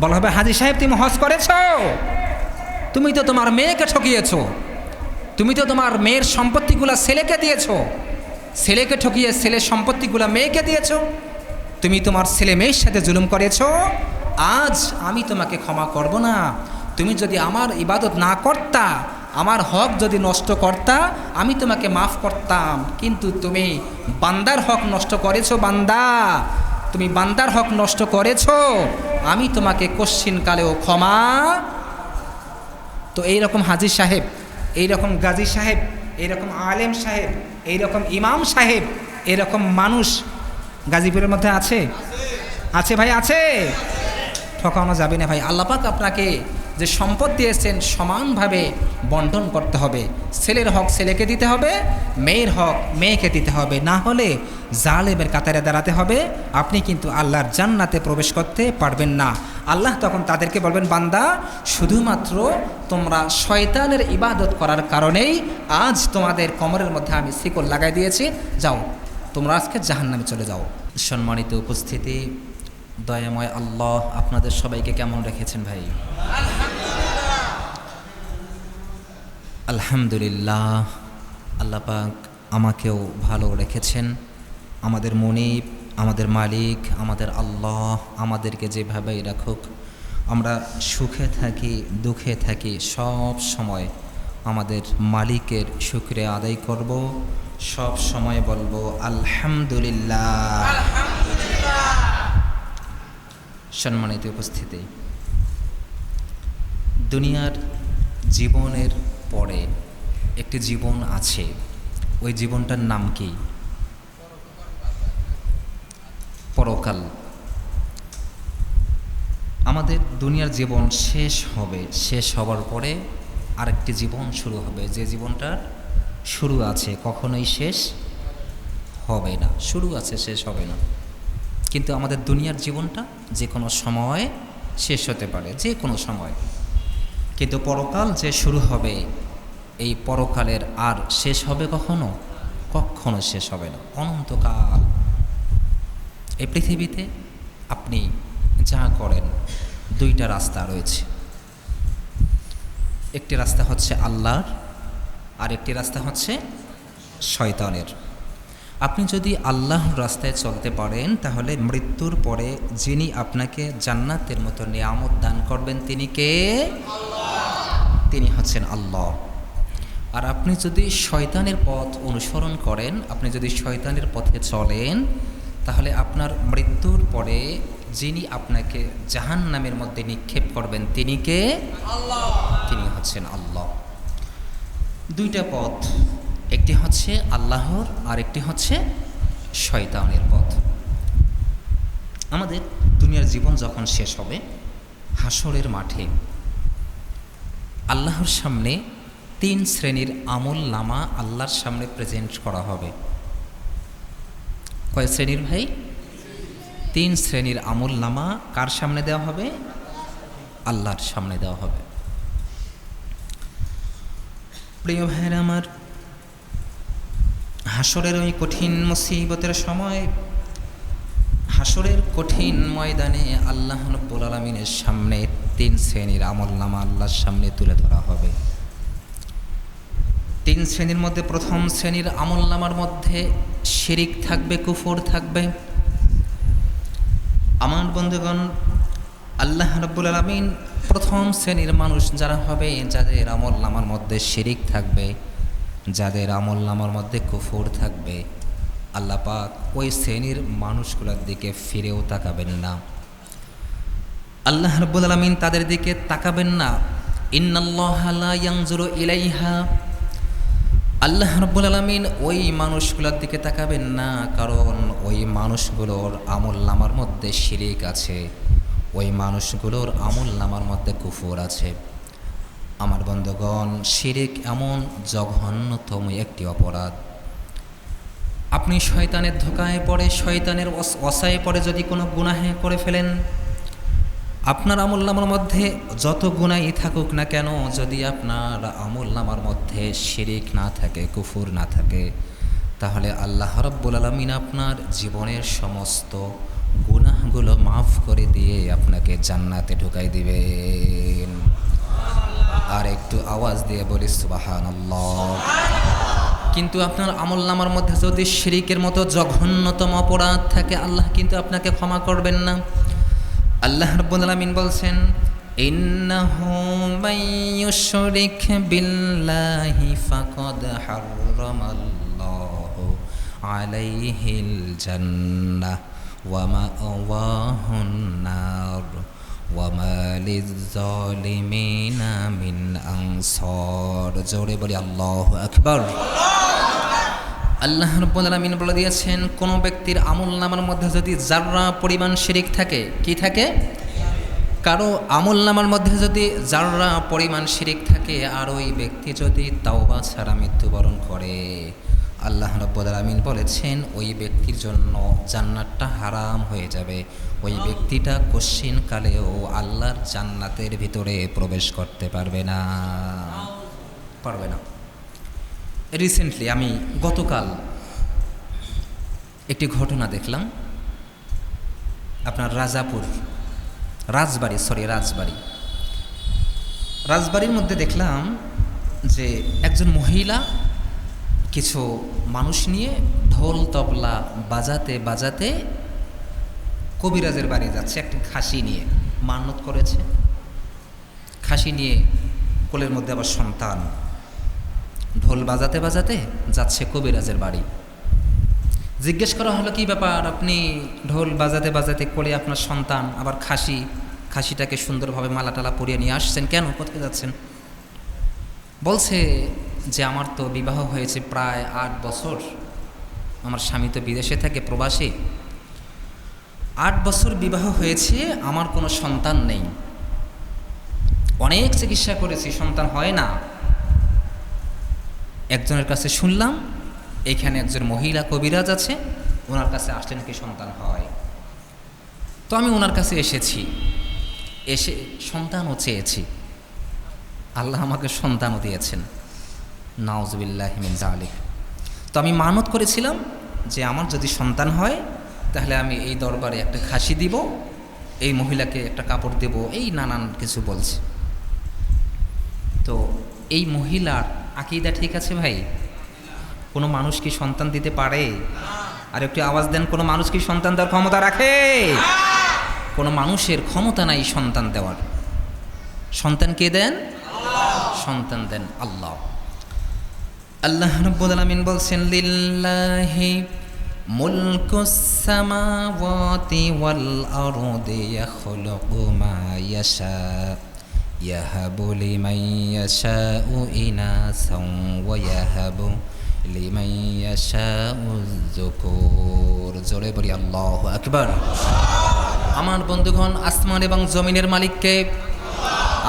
বলা হবে, হাজী সাহেব তুমি হজ করেছ? তুমি তো তোমার মেয়েকে ঠকিয়েছ, তুমি তো তোমার মেয়ের সম্পত্তিগুলো ছেলেকে দিয়েছ, ছেলেকে ঠকিয়ে ছেলের সম্পত্তিগুলো মেয়েকে দিয়েছ, তুমি তোমার ছেলে মেয়ের সাথে জুলুম করেছ। আজ আমি তোমাকে ক্ষমা করব না। তুমি যদি আমার ইবাদত না করতা, আমার হক যদি নষ্ট করতা, আমি তোমাকে মাফ করতাম। কিন্তু তুমি বান্দার হক নষ্ট করেছো। বান্দা, তুমি বান্দার হক নষ্ট করেছো, আমি তোমাকে কশ্চিনকালেও ক্ষমা। তো এইরকম হাজী সাহেব, এইরকম গাজী সাহেব, এইরকম আলেম সাহেব, এইরকম ইমাম সাহেব, এরকম মানুষ গাজীপুরের মধ্যে আছে? আছে ভাই, আছে। ঠকানো যাবে না ভাই। আল্লাহ পাক আপনাকে যে সম্পদ দিয়েছেন সমানভাবে বন্টন করতে হবে। ছেলের হক ছেলেকে দিতে হবে, মেয়ের হক মেয়েকে দিতে হবে, না হলে জালেমের কাতারে দাঁড়াতে হবে। আপনি কিন্তু আল্লাহর জান্নাতে প্রবেশ করতে পারবেন না। আল্লাহ তখন তাদেরকে বলবেন, বান্দা, শুধুমাত্র তোমরা শয়তানের ইবাদত করার কারণেই আজ তোমাদের কোমরের মধ্যে আমি শিকল লাগাই দিয়েছি, যাও তোমরা আজকে জাহান্নামে চলে যাও। সম্মানিত উপস্থিতি, দয়াময় আল্লাহ আপনাদের সবাইকে কেমন রেখেছেন ভাই? আলহামদুলিল্লাহ, আল্লাহ পাক আমাকেও ভালো রেখেছেন। আমাদের মনিব, আমাদের মালিক, আমাদের আল্লাহ আমাদেরকে যেভাবেই রাখুক, আমরা সুখে থাকি দুঃখে থাকি, সব সময় আমাদের মালিকের শুকরিয়া আদায় করব, সব সময় বলবো আলহামদুলিল্লাহ। সম্মানিত উপস্থিতি, দুনিয়ার জীবনের পরে একটি জীবন আছে। ওই জীবনটার নাম কি? পরকাল। আমাদের দুনিয়ার জীবন শেষ হবে, শেষ হবার পরে আরেকটি জীবন শুরু হবে। যে জীবনটার শুরু আছে, কখনোই শেষ হবে না। শুরু আছে, শেষ হবে না। কিন্তু আমাদের দুনিয়ার জীবনটা যে কোনো সময় শেষ হতে পারে, যে কোনো সময়। কিন্তু পরকাল যে শুরু হবে, এই পরকালের আর শেষ হবে কখনো? কখনো শেষ হবে না, অনন্তকাল। এই পৃথিবীতে আপনি যা করেন, দুইটা রাস্তা রয়েছে। একটি রাস্তা হচ্ছে আল্লাহর, আর একটি রাস্তা হচ্ছে শয়তানের। আপনি যদি আল্লাহর রাস্তায় চলতে পারেন, তাহলে মৃত্যুর পরে যিনি আপনাকে জান্নাতের মতো নিয়ামত দান করবেন তিনি কে? তিনি হচ্ছেন আল্লাহ। আর আপনি যদি শয়তানের পথ অনুসরণ করেন, আপনি যদি শয়তানের পথে চলেন, তাহলে আপনার মৃত্যুর পরে যিনি আপনাকে জাহান্নামের মধ্যে নিক্ষেপ করবেন তিনি কে? আল্লাহ। তিনি হচ্ছেন আল্লাহ। দুইটা পথ, একটি হচ্ছে আল্লাহর আর একটি হচ্ছে শয়তানের পথ। আমাদের দুনিয়ার জীবন যখন শেষ হবে, হাসরের মাঠে আল্লাহর সামনে 3 শ্রেণীর আমল নামা আল্লাহর সামনে প্রেজেন্ট করা হবে। কয় শ্রেণীর ভাই? 3 শ্রেণীর আমল নামা কার সামনে দেওয়া হবে? আল্লাহর সামনে দেওয়া হবে। প্রিয় ভাইরা আমার, হাসরের ওই কঠিন মুসিবতের সময়, হাসরের কঠিন ময়দানে আল্লাহ রাব্বুল আলামিনের সামনে 3 শ্রেণীর আমল নামা আল্লাহর সামনে তুলে ধরা হবে। 3 শ্রেণীর মধ্যে প্রথম শ্রেণীর আমল নামার মধ্যে শিরিক থাকবে, কুফর থাকবে। আমার বন্ধুগণ, আল্লাহ রাব্বুল আলামিন প্রথম শ্রেণীর মানুষ যারা হবে, যাদের আমল নামার মধ্যে শিরিক থাকবে, যাদের আমল নামার মধ্যে কুফর থাকবে, আল্লাহ পাক ওই শ্রেণীর মানুষগুলোর দিকে ফিরেও তাকাবেন না। আল্লাহ রাব্বুল আলামিন তাদের দিকে তাকাবেন না। ইন্নাল্লাহা লা ইয়ানজুরু ইলাইহা, আল্লাহ রাব্বুল আলামিন ওই মানুষগুলোর দিকে তাকাবেন না, কারণ ওই মানুষগুলোর আমল নামার মধ্যে শিরিক আছে, ওই মানুষগুলোর আমল নামার মধ্যে কুফর আছে। আমার বন্ধুগণ, শিরিক এমন জঘন্যতম একটি অপরাধ। আপনি শয়তানের ধোকায় পড়ে, শয়তানের ওসায়ে পড়ে যদি কোনো গুনাহে করে ফেলেন, আপনার আমল নামার মধ্যে যত গুনাহই থাকুক না কেন, যদি আপনার আমল নামার মধ্যে শিরিক না থাকে, কুফর না থাকে, তাহলে আল্লাহ রাব্বুল আলামিন আপনার জীবনের সমস্ত গুনাহ গুনাহগুলো মাফ করে দিয়ে আপনাকে জান্নাতে ঢুকাই দিবেন। আর একটু আওয়াজ দিয়ে বলি সুবহানাল্লাহ। কিন্তু আপনার আমলনামার মধ্যে যদি শিরিকের মতো জঘন্যতম অপরাধ থাকে, আল্লাহ কিন্তু আপনাকে ক্ষমা করবেন না। আল্লাহ রাব্বুল আলামিন বলছেন, ইন্নাহু মাইয়ুশরিক বিল্লাহি ফাকাদ হারামাল্লাহু আলাইহিল জান্নাহ ওয়া মাআওয়াহুন নার ওয়া মা লিয-যালিমিনা মিন আনসার। জোরে বলি আল্লাহু আকবার। আল্লাহ রাব্বুল আলামিন বলে দিয়েছেন, কোন ব্যক্তির আমলনামার মধ্যে যদি যাররা পরিমাণ শিরিক থাকে, কি থাকে? কারো আমলনামার মধ্যে যদি যাররা পরিমাণ শিরিক থাকে আর ওই ব্যক্তি যদি তাওবা ছাড়া মৃত্যুবরণ করে, আল্লাহ রাব্বুল আলামিন বলেছেন ওই ব্যক্তির জন্য জান্নাতটা হারাম হয়ে যাবে। ওই ব্যক্তিটা কশিন কালেও আল্লাহর জান্নাতের ভিতরে প্রবেশ করতে পারবে না। রিসেন্টলি আমি গতকাল একটি ঘটনা দেখলাম। আপনার রাজবাড়ির মধ্যে দেখলাম যে একজন মহিলা কিছু মানুষ নিয়ে ঢোল তবলা বাজাতে বাজাতে কবিরাজের বাড়ি যাচ্ছে। একটি খাসি নিয়ে মান্নত করেছে, খাসি নিয়ে কোলের মধ্যে আবার সন্তান, ঢোল বাজাতে বাজাতে যাচ্ছে কবিরাজের বাড়ি। জিজ্ঞেস করা হলো, কি ব্যাপার, আপনি ঢোল বাজাতে বাজাতে কোলে আপনার সন্তান, আবার খাসিটাকে সুন্দরভাবে মালা টালা পরিয়ে নিয়ে আসছেন কেন, কোথায় যাচ্ছেন? বলছে যে আমার তো বিবাহ হয়েছে প্রায় 8 বছর, আমার স্বামী তো বিদেশে থাকে, প্রবাসী। 8 বছর বিবাহ হয়েছে, আমার কোনো সন্তান নেই, অনেক চিকিৎসা করেছি, সন্তান হয় না। একজনের কাছে শুনলাম এখানে একজন মহিলা কবিরাজ আছে, ওনার কাছে আসলে নাকি সন্তান হয়। তো আমি ওনার কাছে এসেছি, এসে সন্তানও চেয়েছি, আল্লাহ আমাকে সন্তানও দিয়েছেন, নাউজুবিল্লাহি মিন যালিক। তো আমি মানত করেছিলাম যে আমার যদি সন্তান হয় তাহলে আমি এই দরবারে একটা খাসি দিব, এই মহিলাকে একটা কাপড় দেব, এই নানান কিছু বলছে। তো এই মহিলার আকীদা ঠিক আছে ভাই? কোনো মানুষ কি সন্তান দিতে পারে? আর একটু আওয়াজ দেন, কোনো মানুষ কি সন্তান দেওয়ার ক্ষমতা রাখে? কোনো মানুষের ক্ষমতা নাই সন্তান দেওয়ার। সন্তান কে দেন? সন্তান দেন আল্লাহ। আল্লাহ রাব্বুল আলামিন বলছেন, লিল্লাহি মুলকুস সামাওয়াতি ওয়াল আরদি ইয়াখলুকু মা ইয়াশা ইয়াহাবু লিমান ইয়াশাউ ইনাসান ওয়া ইয়াহাবু লিমান ইয়াশাউ যুকুর। জোরে বলি আল্লাহু আকবার। আমার বন্ধুগণ, আসমান এবং জমিনের মালিক কে?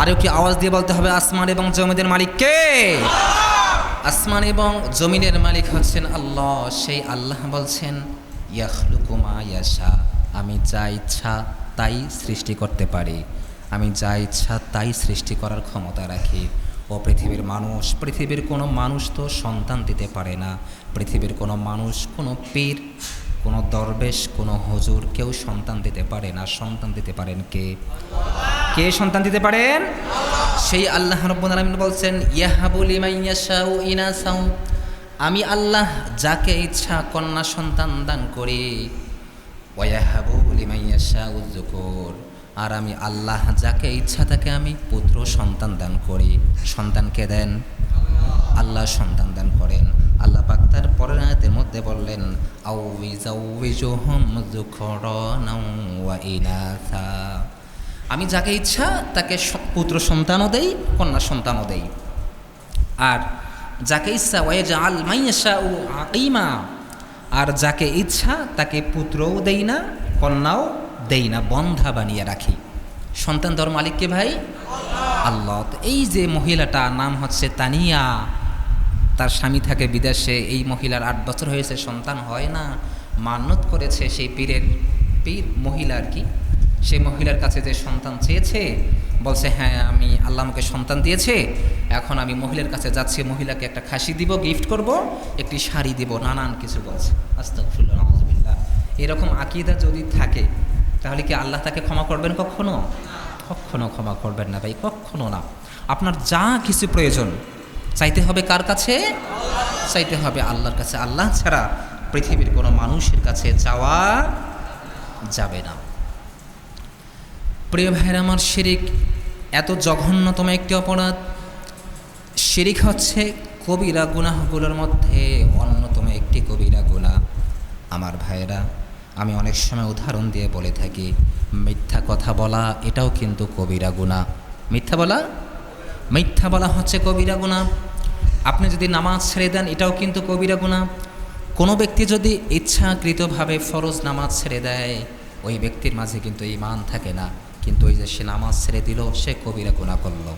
আরও কি আওয়াজ দিয়ে বলতে হবে, আসমান এবং জমিনের মালিক কে? আসমান এবং জমিনের মালিক হচ্ছেন আল্লাহ। সেই আল্লাহ বলছেন, ইয়াখলুকু মা ইয়াশা, আমি যা ইচ্ছা তাই সৃষ্টি করতে পারি, আমি যা ইচ্ছা তাই সৃষ্টি করার ক্ষমতা রাখি। ও পৃথিবীর মানুষ, পৃথিবীর কোনো মানুষ তো সন্তান দিতে পারে না। পৃথিবীর কোনো মানুষ, কোনো পীর, কোনো দরবেশ, কোনো হুজুর কেউ সন্তান দিতে পারে না। সন্তান দিতে পারেন কে? কে সন্তান দিতে পারেন? সেই আল্লাহ রাব্বুল আলামিন বলছেন, ইয়াহাবু লিমান ইয়াশাউ ইনাসাও, আমি আল্লাহ যাকে ইচ্ছা কন্যা সন্তান দান করি, ওয়া ইয়াহাবু লিমান ইয়াশাউ যুকুর, আর আমি আল্লাহ যাকে ইচ্ছা তাকে আমি পুত্র সন্তান দান করি। সন্তানকে দেন আল্লাহ, সন্তান দান করেন আল্লাহ পাক। তার পরের আয়াতের মধ্যে বললেন, আও ইযাউযুহুম যুকরানাও ওয়া ইনাসা, আমি যাকে ইচ্ছা তাকে পুত্র সন্তানও দেই, কন্যা সন্তানও দেই। আর যাকে ইচ্ছা ওয়াজআল মাইয়াশাউ আকিমা, আর যাকে ইচ্ছা তাকে পুত্রও দেই না, কন্যাও দেই না, বন্ধা বানিয়ে রাখি। সন্তান দেওয়ার মালিক কে ভাই? আল্লাহ। এই যে মহিলাটা নাম হচ্ছে তানিয়া, তার স্বামী থাকে বিদেশে, এই মহিলার 8 বছর হয়েছে, সন্তান হয় না, মান্নত করেছে সেই পীর মহিলা আর কি, সেই মহিলার কাছে যে সন্তান চেয়েছে, বলছে হ্যাঁ আমি আল্লাহ আমাকে সন্তান দিয়েছে, এখন আমি মহিলার কাছে যাচ্ছি, মহিলাকে একটা খাসি দিব, গিফট করব, একটি শাড়ি দিব, নানান কিছু বলছে। আস্তাগফিরুল্লাহ, নাউযুবিল্লাহ। এরকম আকীদা যদি থাকে তাহলে কি আল্লাহ তাকে ক্ষমা করবেন কখনো? কখনো ক্ষমা করবেন না ভাই, কখনো না। আপনার যা কিছু প্রয়োজন চাইতে হবে কার কাছে? চাইতে হবে আল্লাহর কাছে। আল্লাহ ছাড়া পৃথিবীর কোনো মানুষের কাছে চাওয়া যাবে না। প্রিয় ভাইয়ের আমার, শিরিক এত জঘন্যতম একটি অপরাধ। শিরিক হচ্ছে কবিরা গুনাহগুলোর মধ্যে অন্যতম একটি কবিরা গুনাহ। আমার ভাইয়েরা, আমি অনেক সময় উদাহরণ দিয়ে বলে থাকি, মিথ্যা কথা বলা এটাও কিন্তু কবিরা গুনাহ। মিথ্যা বলা হচ্ছে কবিরা গুনাহ। আপনি যদি নামাজ ছেড়ে দেন এটাও কিন্তু কবিরা গুনাহ। কোনো ব্যক্তি যদি ইচ্ছাকৃতভাবে ফরজ নামাজ ছেড়ে দেয়, ওই ব্যক্তির মাঝে কিন্তু ঈমান থাকে না, কিন্তু ওই যে সে নামাজ ছেড়ে দিল, সে কবিরা গুনাহ করলো।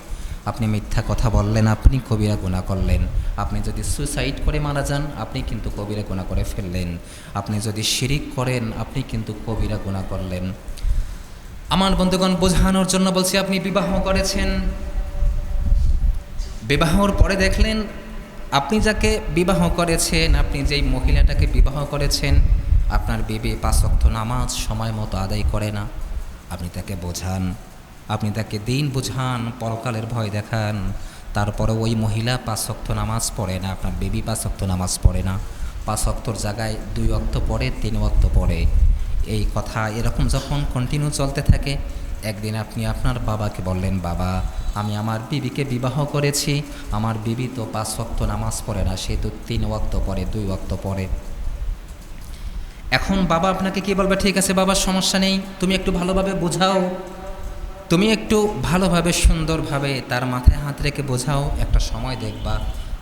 আপনি মিথ্যা কথা বললেন, আপনি কবিরা গুনাহ করলেন। আপনি যদি সুসাইড করে মারা যান, আপনি কিন্তু কবিরা গুনাহ করে ফেললেন। আপনি যদি শিরিক করেন, আপনি কিন্তু কবিরা গুনাহ করলেন। আমার বন্ধুগণ, বোঝানোর জন্য বলছি, আপনি বিবাহ করেছেন, বিবাহর পরে দেখলেন আপনি যাকে বিবাহ করেছেন, আপনি যেই মহিলাটাকে বিবাহ করেছেন, আপনার বিবি 5 ওয়াক্ত নামাজ সময় মতো আদায় করে না। আপনি তাকে বোঝান, আপনি তাকে দিন বোঝান, পরকালের ভয় দেখান, তারপরে ওই মহিলা 5 ওয়াক্ত নামাজ পড়ে না, আপনার বিবি 5 ওয়াক্ত নামাজ পড়ে না, 5 ওয়াক্তর জায়গায় 2 ওয়াক্ত পড়ে, 3 ওয়াক্ত পড়ে। এই কথা এরকম যখন কন্টিনিউ চলতে থাকে, একদিন আপনি আপনার বাবাকে বললেন, বাবা, আমি আমার বিবিকে বিবাহ করেছি, আমার বিবি তো 5 ওয়াক্ত নামাজ পড়ে না, সে তো 3 ওয়াক্ত পড়ে, 2 ওয়াক্ত পড়ে। এখন বাবা আপনাকে কি বলবে? ঠিক আছে বাবা, সমস্যা নেই, তুমি একটু ভালোভাবে বোঝাও, তুমি একটু ভালোভাবে সুন্দরভাবে তার মাথায় হাত রেখে বোঝাও, একটা সময় দেখবা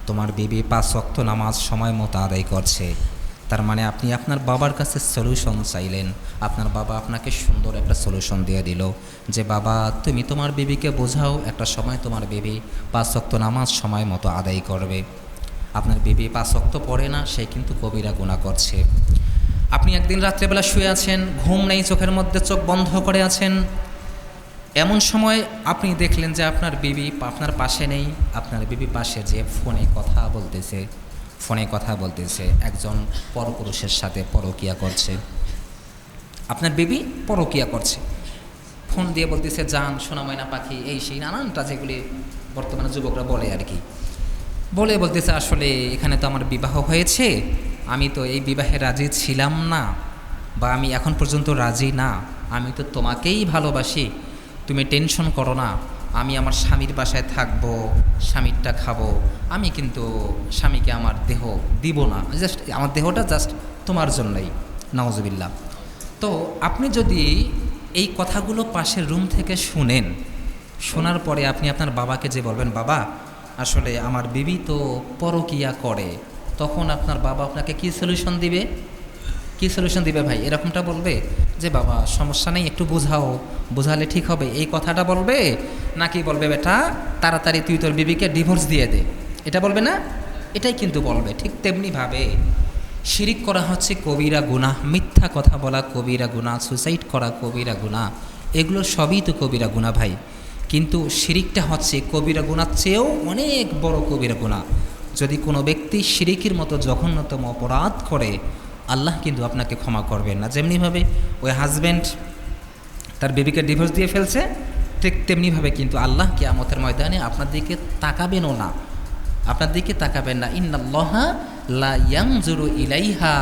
তোমার বিবি 5 ওয়াক্ত নামাজ সময় মতো আদায় করছে। তার মানে আপনি আপনার বাবার কাছে সলিউশন চাইলেন, আপনার বাবা আপনাকে সুন্দর একটা সলিউশন দিয়ে দিল যে বাবা, তুমি তোমার বিবিকে বোঝাও, একটা সময় তোমার বিবি 5 ওয়াক্ত নামাজ সময় মতো আদায় করবে। আপনার বিবি 5 ওয়াক্ত পড়ে না, সে কিন্তু কবিরা গুনাহ করছে। আপনি একদিন রাত্রেবেলা শুয়ে আছেন, ঘুম নেই, চোখের মধ্যে চোখ বন্ধ করে আছেন, এমন সময় আপনি দেখলেন যে আপনার বিবি আপনার পাশে নেই, আপনার বিবি পাশে যে ফোনে কথা বলতেছে, একজন পরপুরুষের সাথে পরকিয়া করছে। আপনার বিবি পরকিয়া করছে, ফোন দিয়ে বলতেছে, জান, সোনা ময়না পাখি, এই সেই নানানটা যেগুলি বর্তমানে যুবকরা বলে আর কি, বলতেছে আসলে এখানে তো আমার বিবাহ হয়েছে, আমি তো এই বিবাহে রাজি ছিলাম না, বা আমি এখন পর্যন্ত রাজি না, আমি তো তোমাকেই ভালোবাসি, তুমি টেনশন করো না, আমি আমার স্বামীর বাসায় থাকবো, স্বামীরটা খাবো, আমি কিন্তু স্বামীকে আমার দেহ দিব না, জাস্ট আমার দেহটা জাস্ট তোমার জন্যই। নাউজুবিল্লাহ। তো আপনি যদি এই কথাগুলো পাশের রুম থেকে শুনেন, শোনার পরে আপনি আপনার বাবাকে যে বলবেন, বাবা আসলে আমার বিবি তো পরকিয়া করে, তখন আপনার বাবা আপনাকে কি সলিউশন দিবে ভাই? এরকমটা বলবে যে বাবা সমস্যা নেই, একটু বোঝালে ঠিক হবে, এই কথাটা বলবে? নাকি বলবে, বেটা তাড়াতাড়ি তুই তোর বিবিকে ডিভোর্স দিয়ে দে, এটা বলবে না? এটাই কিন্তু বলবে। ঠিক তেমনিভাবে শিরিক করা হচ্ছে কবিরা গুনাহ, মিথ্যা কথা বলা কবিরা গুনাহ, সুসাইড করা কবিরা গুনাহ, এগুলো সবই তো কবিরা গুনাহ ভাই। কিন্তু শিরিকটা হচ্ছে কবিরা গুনার চেয়েও অনেক বড় কবিরা গুনাহ। যদি কোনো ব্যক্তি শিরিকের মতো জঘন্যতম অপরাধ করে, আল্লাহ কিন্তু আপনাকে ক্ষমা করবেন না। যেমনিভাবে ওই হাজব্যান্ড তার বিবিকে ডিভোর্স দিয়ে ফেলছে, ঠিক তেমনিভাবে কিন্তু আল্লাহ কিয়ামতের ময়দানে আপনার দিকে তাকাবেনও না, ইন্নাল্লাহা লা ইয়ানজুরু ইলাইহা,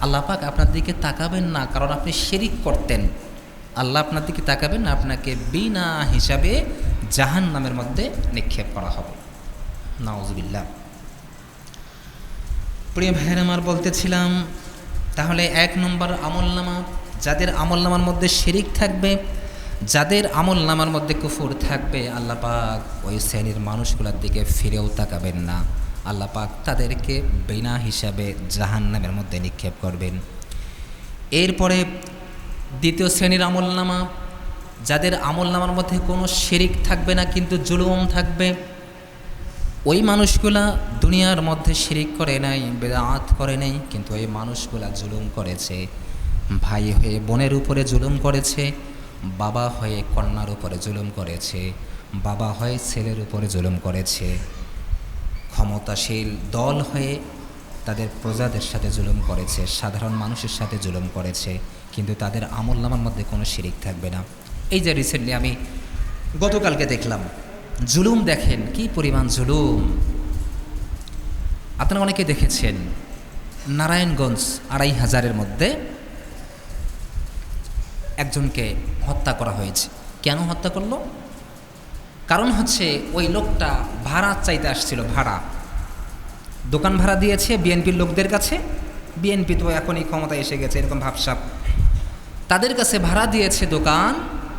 আল্লাহ পাক আপনার দিকে তাকাবেন না, কারণ আপনি শিরিক করতেন। আল্লাহ আপনার দিকে তাকাবেন না, আপনাকে বিনা হিসাবে জাহান্নামের মধ্যে নিক্ষেপ করা হবে। নাউজুবিল্লাহ। প্রিয় ভাইয়ের আমার, বলতেছিলাম তাহলে 1 নম্বর আমলনামা, যাদের আমলনামার মধ্যে শিরিক থাকবে, যাদের আমলনামার মধ্যে কুফর থাকবে, আল্লাহ পাক ওই শ্রেণীর মানুষগুলোর দিকে ফিরেও তাকাবেন না, আল্লাহ পাক তাদেরকে বিনা হিসাবে জাহান্নামের মধ্যে নিক্ষেপ করবেন। এরপরে 2য় শ্রেণীর আমলনামা, যাদের আমলনামার মধ্যে কোনো শিরিক থাকবে না কিন্তু জুলুম থাকবে। ওই মানুষগুলা দুনিয়ার মধ্যে শিরিক করে নাই, বেদাত করে নাই, কিন্তু ওই মানুষগুলা জুলুম করেছে। ভাই হয়ে বোনের উপরে জুলুম করেছে, বাবা হয়ে কন্যার উপরে জুলুম করেছে, বাবা হয়ে ছেলের উপরে জুলুম করেছে, ক্ষমতাশীল দল হয়ে তাদের প্রজাদের সাথে জুলুম করেছে, সাধারণ মানুষের সাথে জুলুম করেছে। কিন্তু তাদের আমল নামার মধ্যে কোনো শিরিক থাকবে না। এই যে রিসেন্টলি আমি গতকালকে দেখলাম, জুলুম দেখেন কি পরিমাণ জুলুম। আপনারা অনেকে দেখেছেন নারায়ণগঞ্জ ২৫০০-এর মধ্যে একজনকে হত্যা করা হয়েছে। কেন হত্যা করলো? কারণ হচ্ছে ওই লোকটা ভাড়া চাইতে আসছিল, ভাড়া, দোকান ভাড়া দিয়েছে বিএনপির লোকদের কাছে। বিএনপি তো এখনই ক্ষমতায় এসে গেছে এরকম ভাবসাব, তাদের কাছে ভাড়া দিয়েছে দোকান,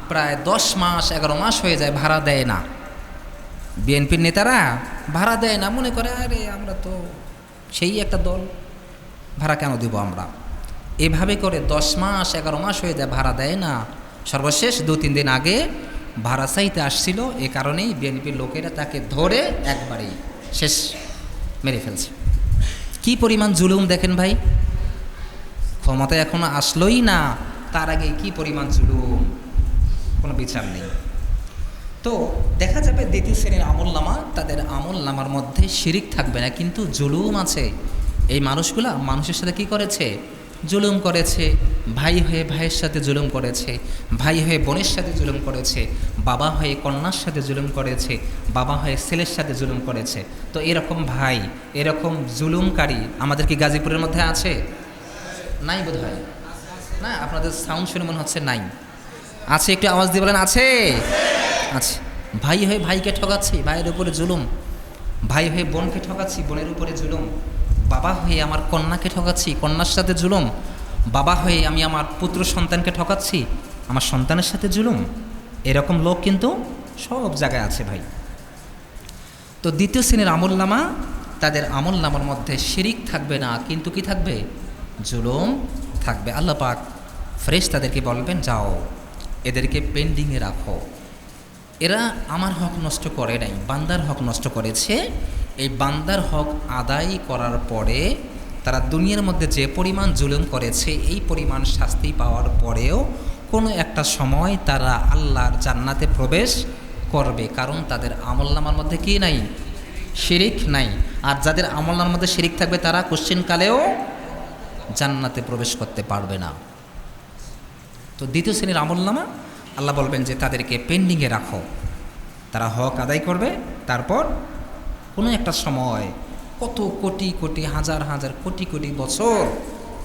প্রায় ১০ মাস ১১ মাস হয়ে যায় ভাড়া দেয় না। বিএনপির নেতারা ভাড়া দেয় না, মনে করে আরে আমরা তো সেই একটা দল, ভাড়া কেন দিব আমরা। এভাবে করে ১০ মাস ১১ মাস হয়ে যায় ভাড়া দেয় না। সর্বশেষ ২-৩ দিন আগে ভাড়া চাইতে আসছিল, এ কারণেই বিএনপির লোকেরা তাকে ধরে একবারেই শেষ মেরে ফেলছে। কি পরিমাণ জুলুম দেখেন ভাই, ক্ষমতায় এখনো আসলোই না তার আগে কি পরিমাণ জুলুম, কোনো বিচার নেই। তো দেখা যাবে দ্বিতীয় শ্রেণীর আমলনামা, তাদের আমলনামার মধ্যে শিরিক থাকবে না, কিন্তু জুলুম আছে। এই মানুষগুলা মানুষের সাথে কি করেছে? জুলুম করেছে। ভাই হয়ে ভাইয়ের সাথে জুলুম করেছে, ভাই হয়ে বোনের সাথে জুলুম করেছে, বাবা হয়ে কন্যার সাথে জুলুম করেছে, বাবা হয়ে ছেলের সাথে জুলুম করেছে। তো এরকম ভাই, এরকম জুলুমকারী আমাদের কি গাজীপুরের মধ্যে আছে? নাই বোধ হয় না, আপনাদের সাউন্ড শুনে মনে হচ্ছে নাই। আছে, একটু আওয়াজ দিয়ে বলেন আছে। আচ্ছা, ভাই হয়ে ভাইকে ঠকাচ্ছি, ভাইয়ের উপরে জুলুম। ভাই হয়ে বোনকে ঠকাচ্ছি, বোনের উপরে জুলুম। বাবা হয়ে আমার কন্যাকে ঠকাচ্ছি, কন্যার সাথে জুলুম। বাবা হয়ে আমি আমার পুত্র সন্তানকে ঠকাচ্ছি, আমার সন্তানের সাথে জুলুম। এরকম লোক কিন্তু সব জায়গায় আছে ভাই। তো দ্বিতীয় শ্রেণীর আমলনামা, তাদের আমলনামার মধ্যে শিরিক থাকবে না, কিন্তু কি থাকবে? জুলুম থাকবে। আল্লাহ পাক ফেরেশতাদেরকে বলবেন, যাও এদেরকে পেন্ডিংয়ে রাখো। এরা আমার হক নষ্ট করে নাই, বান্দার হক নষ্ট করেছে। এই বান্দার হক আদায় করার পরে তারা দুনিয়ার মধ্যে যে পরিমাণ জুলুম করেছে, এই পরিমাণ শাস্তি পাওয়ার পরেও কোনো একটা সময় তারা আল্লাহর জান্নাতে প্রবেশ করবে, কারণ তাদের আমলনামার মধ্যে কি নাই? শিরিক নাই। আর যাদের আমলনামার মধ্যে শিরিক থাকবে তারা কোশ্চিনকালেও জান্নাতে প্রবেশ করতে পারবে না। তো দ্বিতীয় শ্রেণীর আমলনামা আল্লাহ বলবেন যে তাদেরকে পেন্ডিংয়ে রাখো, তারা হক আদায় করবে। তারপর কোনো একটা সময় কত কোটি কোটি হাজার হাজার কোটি কোটি বছর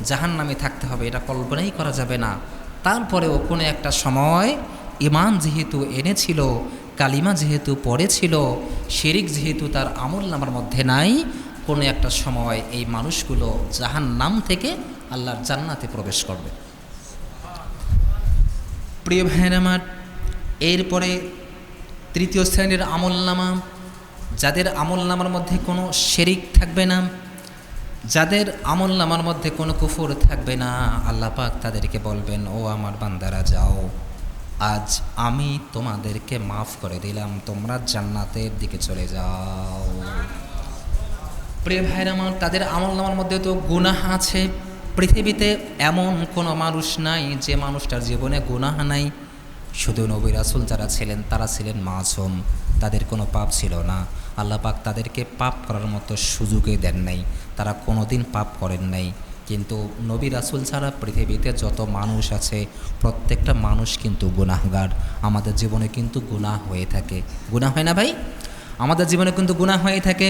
জাহান্নামে থাকতে হবে, এটা কল্পনাই করা যাবে না। তারপরেও কোনো একটা সময় ঈমান যেহেতু এনেছিল, কালিমা যেহেতু পড়েছিল, শিরিক যেহেতু তার আমলনামার মধ্যে নাই, কোনো একটা সময় এই মানুষগুলো জাহান্নাম থেকে আল্লাহর জান্নাতে প্রবেশ করবে। প্রিয় ভাইয়ের আমার, এরপরে তৃতীয় শ্রেণীর আমলনামা, যাদের আমলনামার মধ্যে কোনো শিরিক থাকবে না, যাদের আমলনামার মধ্যে কোনো কুফর থাকবে না, আল্লাহ পাক তাদেরকে বলবেন, ও আমার বান্দারা যাও, আজ আমি তোমাদেরকে মাফ করে দিলাম, তোমরা জান্নাতের দিকে চলে যাও। প্রিয় ভাইয়ের আমার, তাদের আমলনামার মধ্যে তো গুনাহ আছে। পৃথিবীতে এমন কোনো মানুষ নাই যে মানুষটার জীবনে গুনাহ নাই। শুধু নবী রাসূল যারা ছিলেন তারা ছিলেন মাসুম, তাদের কোনো পাপ ছিল না। আল্লাহ পাক তাদেরকে পাপ করার মতো সুযোগই দেন নাই, তারা কোনো দিন পাপ করেন নাই। কিন্তু নবী রাসূল ছাড়া পৃথিবীতে যত মানুষ আছে প্রত্যেকটা মানুষ কিন্তু গুনাহগার। আমাদের জীবনে কিন্তু গুনাহ হয়ে থাকে, গুনাহ হয় না ভাই? আমাদের জীবনে কিন্তু গুনাহ হয়ে থাকে।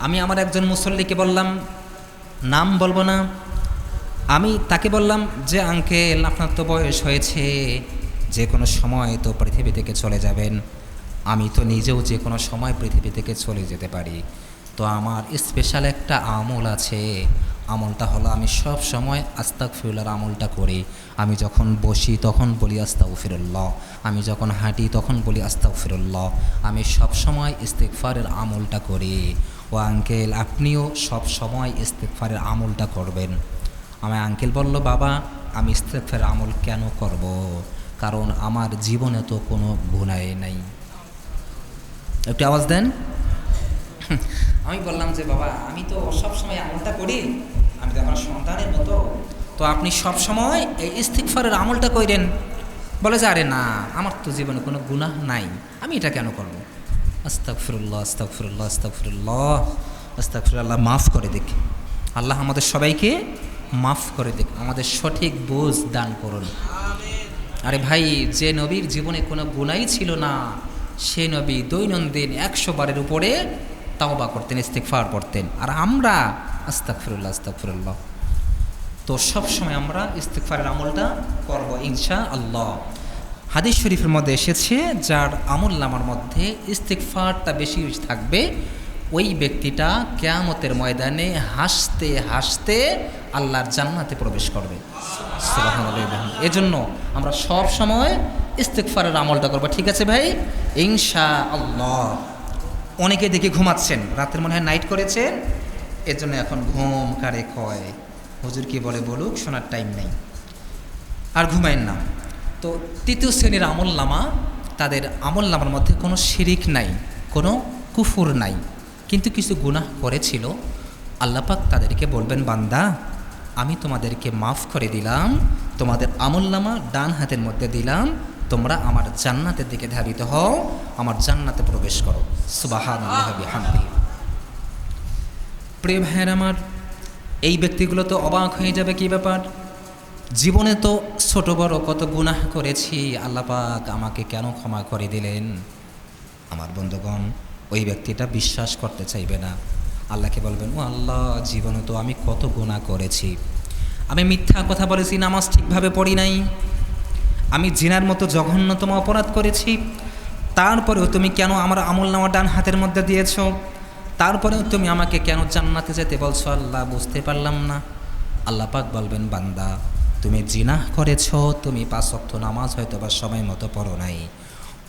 আমি আমার একজন মুসল্লিকে বললাম, নাম বলবো না, আমি তাকে বললাম যে আঙ্কেল আপনার তো বয়স হয়েছে, যে কোনো সময় তো পৃথিবী থেকে চলে যাবেন। আমি তো নিজেও যে কোনো সময় পৃথিবী থেকে চলে যেতে পারি। তো আমার স্পেশাল একটা আমল আছে, আমলটা হলো আমি সব সময় আস্তাগফিরুল্লাহর আমলটা করি। আমি যখন বসি তখন বলি আস্তাগফিরুল্লাহ, আমি যখন হাঁটি তখন বলি আস্তাগফিরুল্লাহ। আমি সব সময় ইস্তিগফারের আমলটা করি। ও আঙ্কেল আপনিও সব সময় ইস্তিগফারের আমলটা করবেন। আমার আঙ্কেল বলল, বাবা আমি ইস্তিগফারের আমল কেন করব? কারণ আমার জীবনে তো কোনো গুনাহ নাই। একটু আওয়াজ দেন। আমি বললাম যে বাবা আমি তো সবসময় আমলটা করি, আমি তো আমার সন্তানের মতো, তো আপনি সবসময় এই ইস্তিগফারের আমলটা করেন। বলে যে আরে না, আমার তো জীবনে কোনো গুনাহ নাই, আমি এটা কেন করব? আস্তাগফিরুল্লাহ আস্তাগফিরুল্লাহ আস্তাগফিরুল্লাহ আস্তাগফিরুল্লাহ, মাফ করে দেখি। আল্লাহ আমাদের সবাইকে মাফ করে দিক, আমাদের সঠিক বোঝ দান করুন। আরে ভাই, যে নবীর জীবনে কোনো গুনাহই ছিল না, সে নবী দৈনন্দিন 100 বারের উপরে তাওবা করতেন, ইস্তিগফার পড়তেন। আর আমরা আস্তাগফিরুল্লাহ আস্তাগফিরুল্লাহ। তো সবসময় আমরা ইস্তিগফারের আমলটা করব ইনশাআল্লাহ। হাদিস শরীফের মধ্যে এসেছে, যার আমল নামার মধ্যে ইস্তিগফারটা বেশি থাকবে, ওই ব্যক্তিটা কিয়ামতের ময়দানে হাসতে হাসতে আল্লাহর জান্নাতে প্রবেশ করবে। সুবহানাল্লাহ। এজন্য আমরা সব সময় ইস্তিগফারের আমলটা করব, ঠিক আছে ভাই? ইনশাআল্লাহ। অনেকে দেখে ঘুমাচ্ছেন, রাতের মনে হয় নাইট করেছেন, এজন্য এখন ঘুম কারে কয়, হুজুর কি বলে বলুক, শোনার টাইম নেই, আর ঘুমায়েন না। তো তৃতীয় শ্রেণীর আমল নামা, তাদের আমল নামার মধ্যে কোনো শিরিক নাই, কোনো কুফুর নাই, কিন্তু কিছু গুনাহ করেছিল। আল্লাহ পাক তাদেরকে বলবেন, বান্দা আমি তোমাদেরকে মাফ করে দিলাম, তোমাদের আমল নামা ডান হাতের মধ্যে দিলাম, তোমরা আমার জান্নাতের দিকে ধাবিত হও, আমার জান্নাতে প্রবেশ করো। সুবহানাল্লাহ বিহামদিহি। প্রিয় ভাইয়ের আমার, এই ব্যক্তিগুলো তো অবাক হয়ে যাবে, কি ব্যাপার, জীবনে তো ছোট বড় কত গুনাহ করেছি, আল্লাহ পাক আমাকে কেন ক্ষমা করে দিলেন? আমার বন্ধুগণ, ওই ব্যক্তিটা বিশ্বাস করতে চাইবে না। আল্লাহকে বলবেন, ও আল্লাহ, জীবনে তো আমি কত গুনাহ করেছি, আমি মিথ্যা কথা বলেছি, নামাজ ঠিকভাবে পড়ি নাই, আমি জিনার মতো জঘন্যতম অপরাধ করেছি, তারপরেও তুমি কেন আমার আমল নামা ডান হাতের মধ্যে দিয়েছ? তারপরেও তুমি আমাকে কেন জান্নাতে যেতে বলছো? আল্লাহ, বুঝতে পারলাম না। আল্লাহ পাক বলবেন, বান্দা তুমি জিনাহ করেছ, তুমি 5 ওয়াক্ত নামাজ হয়তো বা সময় মতো পড়ো নাই।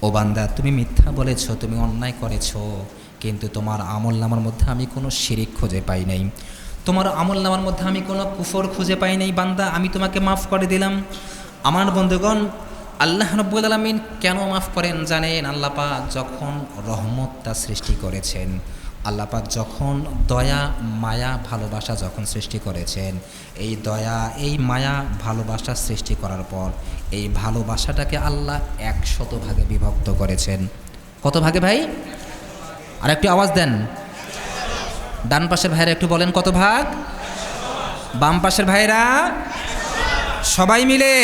ও বান্দা, তুমি মিথ্যা বলেছ, তুমি অন্যায় করেছ, কিন্তু তোমার আমল নামার মধ্যে আমি কোনো শিরিক খুঁজে পাই নাই, তোমার আমল নামার মধ্যে আমি কোনো কুফর খুঁজে পাই নাই। বান্দা, আমি তোমাকে মাফ করে দিলাম। আমার বন্ধুগণ, আল্লাহ রাব্বুল আলামিন কেন মাফ করেন জানেন? আল্লাহ পাক যখন রহমতটা সৃষ্টি করেছেন, আল্লাহ পাক যখন দয়া মায়া ভালোবাসা যখন সৃষ্টি করেছেন, এই দয়া এই মায়া ভালোবাসা সৃষ্টি করার পর এই ভালোবাসাটাকে আল্লাহ 100 ভাগে বিভক্ত করেছেন। কত ভাগে ভাই? আর একটু আওয়াজ দেন। ডান পাশের ভাইরা একটু বলেন, কত ভাগ? বাম পাশের ভাইরা সবাই মিলে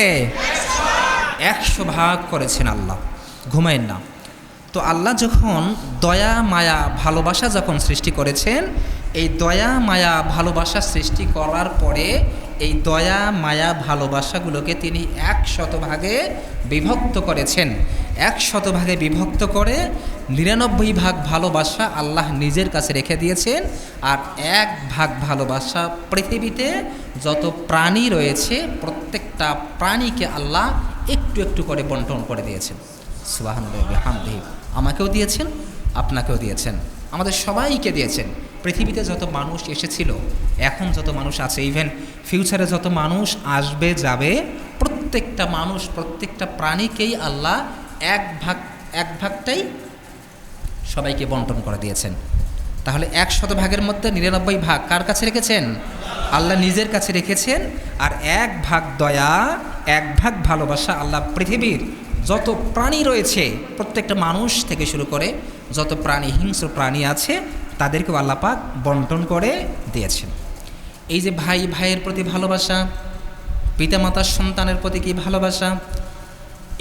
100 ভাগ করেছেন আল্লাহ। ঘুমায়েন না। তো আল্লাহ যখন দয়া মায়া ভালোবাসা যখন সৃষ্টি করেছেন, এই দয়া মায়া ভালোবাসা সৃষ্টি করার পরে এই দয়া মায়া ভালোবাসাগুলোকে তিনি 100 ভাগে বিভক্ত করেছেন। 100 ভাগে বিভক্ত করে 99 ভাগ ভালোবাসা আল্লাহ নিজের কাছে রেখে দিয়েছেন, আর 1 ভাগ ভালোবাসা পৃথিবীতে যত প্রাণী রয়েছে প্রত্যেকটা প্রাণীকে আল্লাহ একটু একটু করে বন্টন করে দিয়েছেন। সুবহানাল্লাহ বিহামদিহি। আমাকেও দিয়েছেন, আপনাকেও দিয়েছেন, আমাদের সবাইকে দিয়েছেন। পৃথিবীতে যত মানুষ এসেছিল, এখন যত মানুষ আছে, ইভেন ফিউচারে যত মানুষ আসবে যাবে, প্রত্যেকটা মানুষ প্রত্যেকটা প্রাণীকেই আল্লাহ 1 ভাগটাই সবাইকে বন্টন করে দিয়েছেন। তাহলে 100 ভাগের মধ্যে 99 ভাগ কার কাছে রেখেছেন? আল্লাহ নিজের কাছে রেখেছেন। আর 1 ভাগ দয়া 1 ভাগ ভালোবাসা আল্লাহ পৃথিবীর যত প্রাণী রয়েছে প্রত্যেকটা মানুষ থেকে শুরু করে যত প্রাণী হিংস্র প্রাণী আছে তাদেরকেও আল্লাহ পাক বন্টন করে দিয়েছেন। এই যে ভাই ভাইয়ের প্রতি ভালোবাসা, পিতামাতার সন্তানের প্রতি কি ভালোবাসা,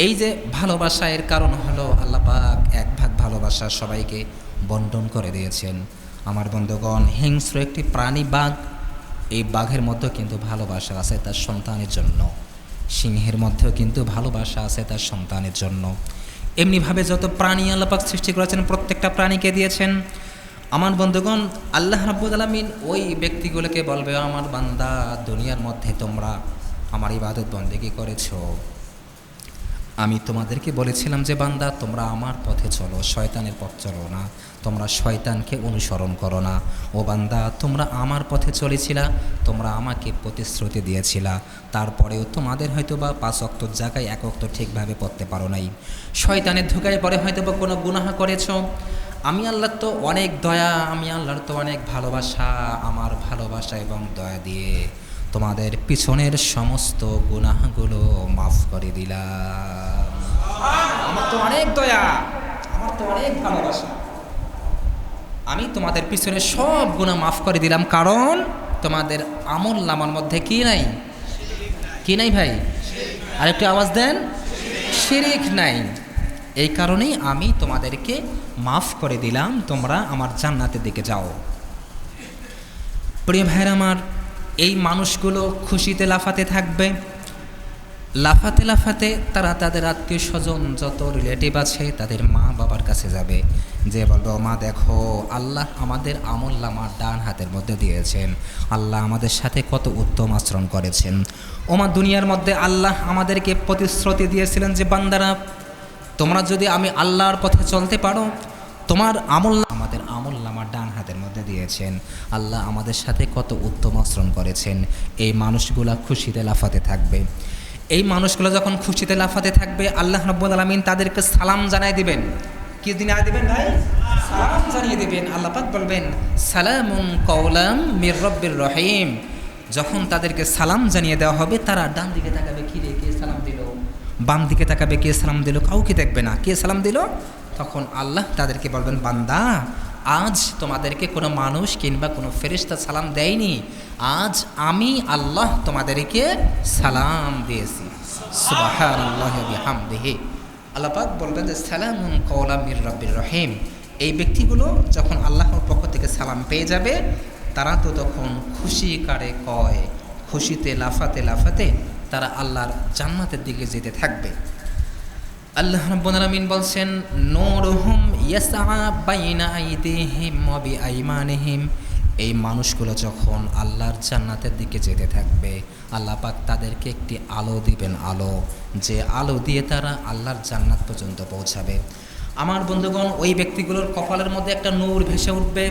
এই যে ভালোবাসা, এর কারণ হলো আল্লাহ পাক 1 ভাগ ভালোবাসা সবাইকে বন্টন করে দিয়েছেন। আমার বন্ধুগণ, হিংস্র একটি প্রাণী বাঘ, এই বাঘের মধ্যেও কিন্তু ভালোবাসা আছে তার সন্তানের জন্য, সিংহের মধ্যেও কিন্তু ভালোবাসা আছে তার সন্তানের জন্য। এমনিভাবে যত প্রাণী আল্লাহ পাক সৃষ্টি করেছেন প্রত্যেকটা প্রাণীকে দিয়েছেন। আমার বন্ধুগণ, আল্লাহ রাব্বুল আলামিন ওই ব্যক্তিগুলোকে বলবে, আমার বান্দা, দুনিয়ার মধ্যে তোমরা আমার ইবাদত বন্দেগী করেছো, আমি তোমাদেরকে বলেছিলাম যে বান্দা তোমরা আমার পথে চলো, শয়তানের পথ চলো না, তোমরা শয়তানকে অনুসরণ করো না। ও বান্দা, তোমরা আমার পথে চলেছিলা, তোমরা আমাকে প্রতিশ্রুতি দিয়েছিলা, তারপরেও তোমাদের হয়তো বা 5 ওয়াক্তর জায়গায় 1 ওয়াক্ত ঠিকভাবে পড়তে পারো নাই, শয়তানের ধোঁকায় পরে হয়তো বা কোনো গুনাহ করেছো। আমি আল্লাহর তো অনেক দয়া, আমি আল্লাহর তো অনেক ভালোবাসা, আমার ভালোবাসা এবং দয়া দিয়ে তোমাদের পিছনের সমস্ত গুনাহগুলো মাফ করে দিলাম। আমার তো অনেক দয়া, আমার তো অনেক ভালোবাসা, আমি তোমাদের পিছনের সব গুনাহ মাফ করে দিলাম। কারণ তোমাদের আমল নামার মধ্যে কি নাই? কি নাই ভাই? আরেকটু আওয়াজ দেন। শিরিক নাই। এই কারণেই আমি তোমাদেরকে মাফ করে দিলাম, তোমরা আমার জান্নাতের দিকে যাও। প্রিয় ভাইরা আমার, এই মানুষগুলো খুশিতে লাফাতে থাকবে। লাফাতে লাফাতে তারা তাদের আত্মীয় স্বজন যত রিলেটিভ আছে তাদের মা বাবার কাছে যাবে, যে বলবে, মা দেখো, আল্লাহ আমাদের আমল নামার ডান হাতের মধ্যে দিয়েছেন, আল্লাহ আমাদের সাথে কত উত্তম আচরণ করেছেন। ওমা, দুনিয়ার মধ্যে আল্লাহ আমাদেরকে প্রতিশ্রুতি দিয়েছিলেন যে বান্দারা, তোমরা যদি আমি আল্লাহর পথে চলতে পারো, তোমার আমাদের আমল নামার ডান হাতের মধ্যে দিয়েছেন, আল্লাহ আমাদের সাথে কত উত্তম আচরণ করেছেন। এই মানুষগুলা খুশিতে লাফাতে থাকবে। এই মানুষগুলো যখন খুশিতে লাফাতে থাকবে, আল্লাহ রাব্বুল আলামিন তাদেরকে সালাম জানাই দিবেন। কি জানাই দিবেন ভাই? সালাম জানিয়ে দিবেন। আল্লাহ পাক বলবেন, সালামুন কাওলাম মির রাব্বির রহিম। যখন তাদেরকে সালাম জানিয়ে দেওয়া হবে, তারা ডান দিকে তাকাবে, কি রে, কে সালাম দিল? বাম দিকে তাকাবে, কে সালাম দিল? কাউকে দেখবে না, কে সালাম দিল? তখন আল্লাহ তাদেরকে বলবেন, বান্দা, আজ তোমাদেরকে কোনো মানুষ কিংবা কোনো ফেরেশতা সালাম দেয়নি, আজ আমি আল্লাহ তোমাদেরকে সালাম দিয়েছি। সুবহানাল্লাহি ওয়া বিহামদিহি। আল্লাহ পাক বলবেন যে সালামুন কাওলাম মির রাব্বির রহিম। এই ব্যক্তিগুলো যখন আল্লাহর পক্ষ থেকে সালাম পেয়ে যাবে, তারা তো তখন খুশি কারে কয়, খুশিতে লাফাতে লাফাতে তারা আল্লাহর জান্নাতের দিকে যেতে থাকবে। আল্লাহ রাব্বুল আলামিন বলছেন, নূরুহুম ইয়াসআ বাইনা আইদিহিম ওয়া বিআইমানিহিম। এই মানুষগুলো যখন আল্লাহর জান্নাতের দিকে যেতে থাকবে, আল্লাহ পাক তাদেরকে একটি আলো দিবেন, আলো, যে আলো দিয়ে তারা আল্লাহর জান্নাত পর্যন্ত পৌঁছাবে। আমার বন্ধুগণ, ওই ব্যক্তিগুলোর কপালের মধ্যে একটা নূর ভেসে উঠবে,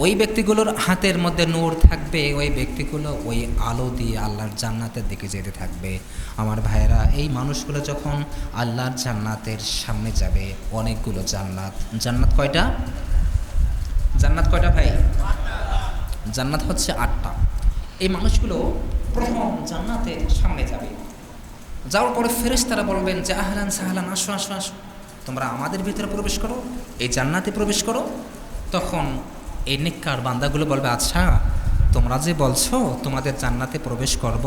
ওই ব্যক্তিগুলোর হাতের মধ্যে নূর থাকবে, ওই ব্যক্তিগুলো ওই আলো দিয়ে আল্লাহর জান্নাতের দিকে যেতে থাকবে। আমার ভাইয়েরা, এই মানুষগুলো যখন আল্লাহর জান্নাতের সামনে যাবে, অনেকগুলো জান্নাত। জান্নাত কয়টা? জান্নাত কয়টা ভাই? জান্নাত হচ্ছে 8টা। এই মানুষগুলো প্রথম জান্নাতের সামনে যাবে। যাওয়ার পরে ফেরেশতারা বলবেন যে, আহলান সাহলান, আসো আসো আসো, তোমরা আমাদের ভিতরে প্রবেশ করো, এই জান্নাতে প্রবেশ করো। তখন এই নেককার বান্দাগুলো বলবে, আচ্ছা, তোমরা যে বলছো তোমাদের জান্নাতে প্রবেশ করব,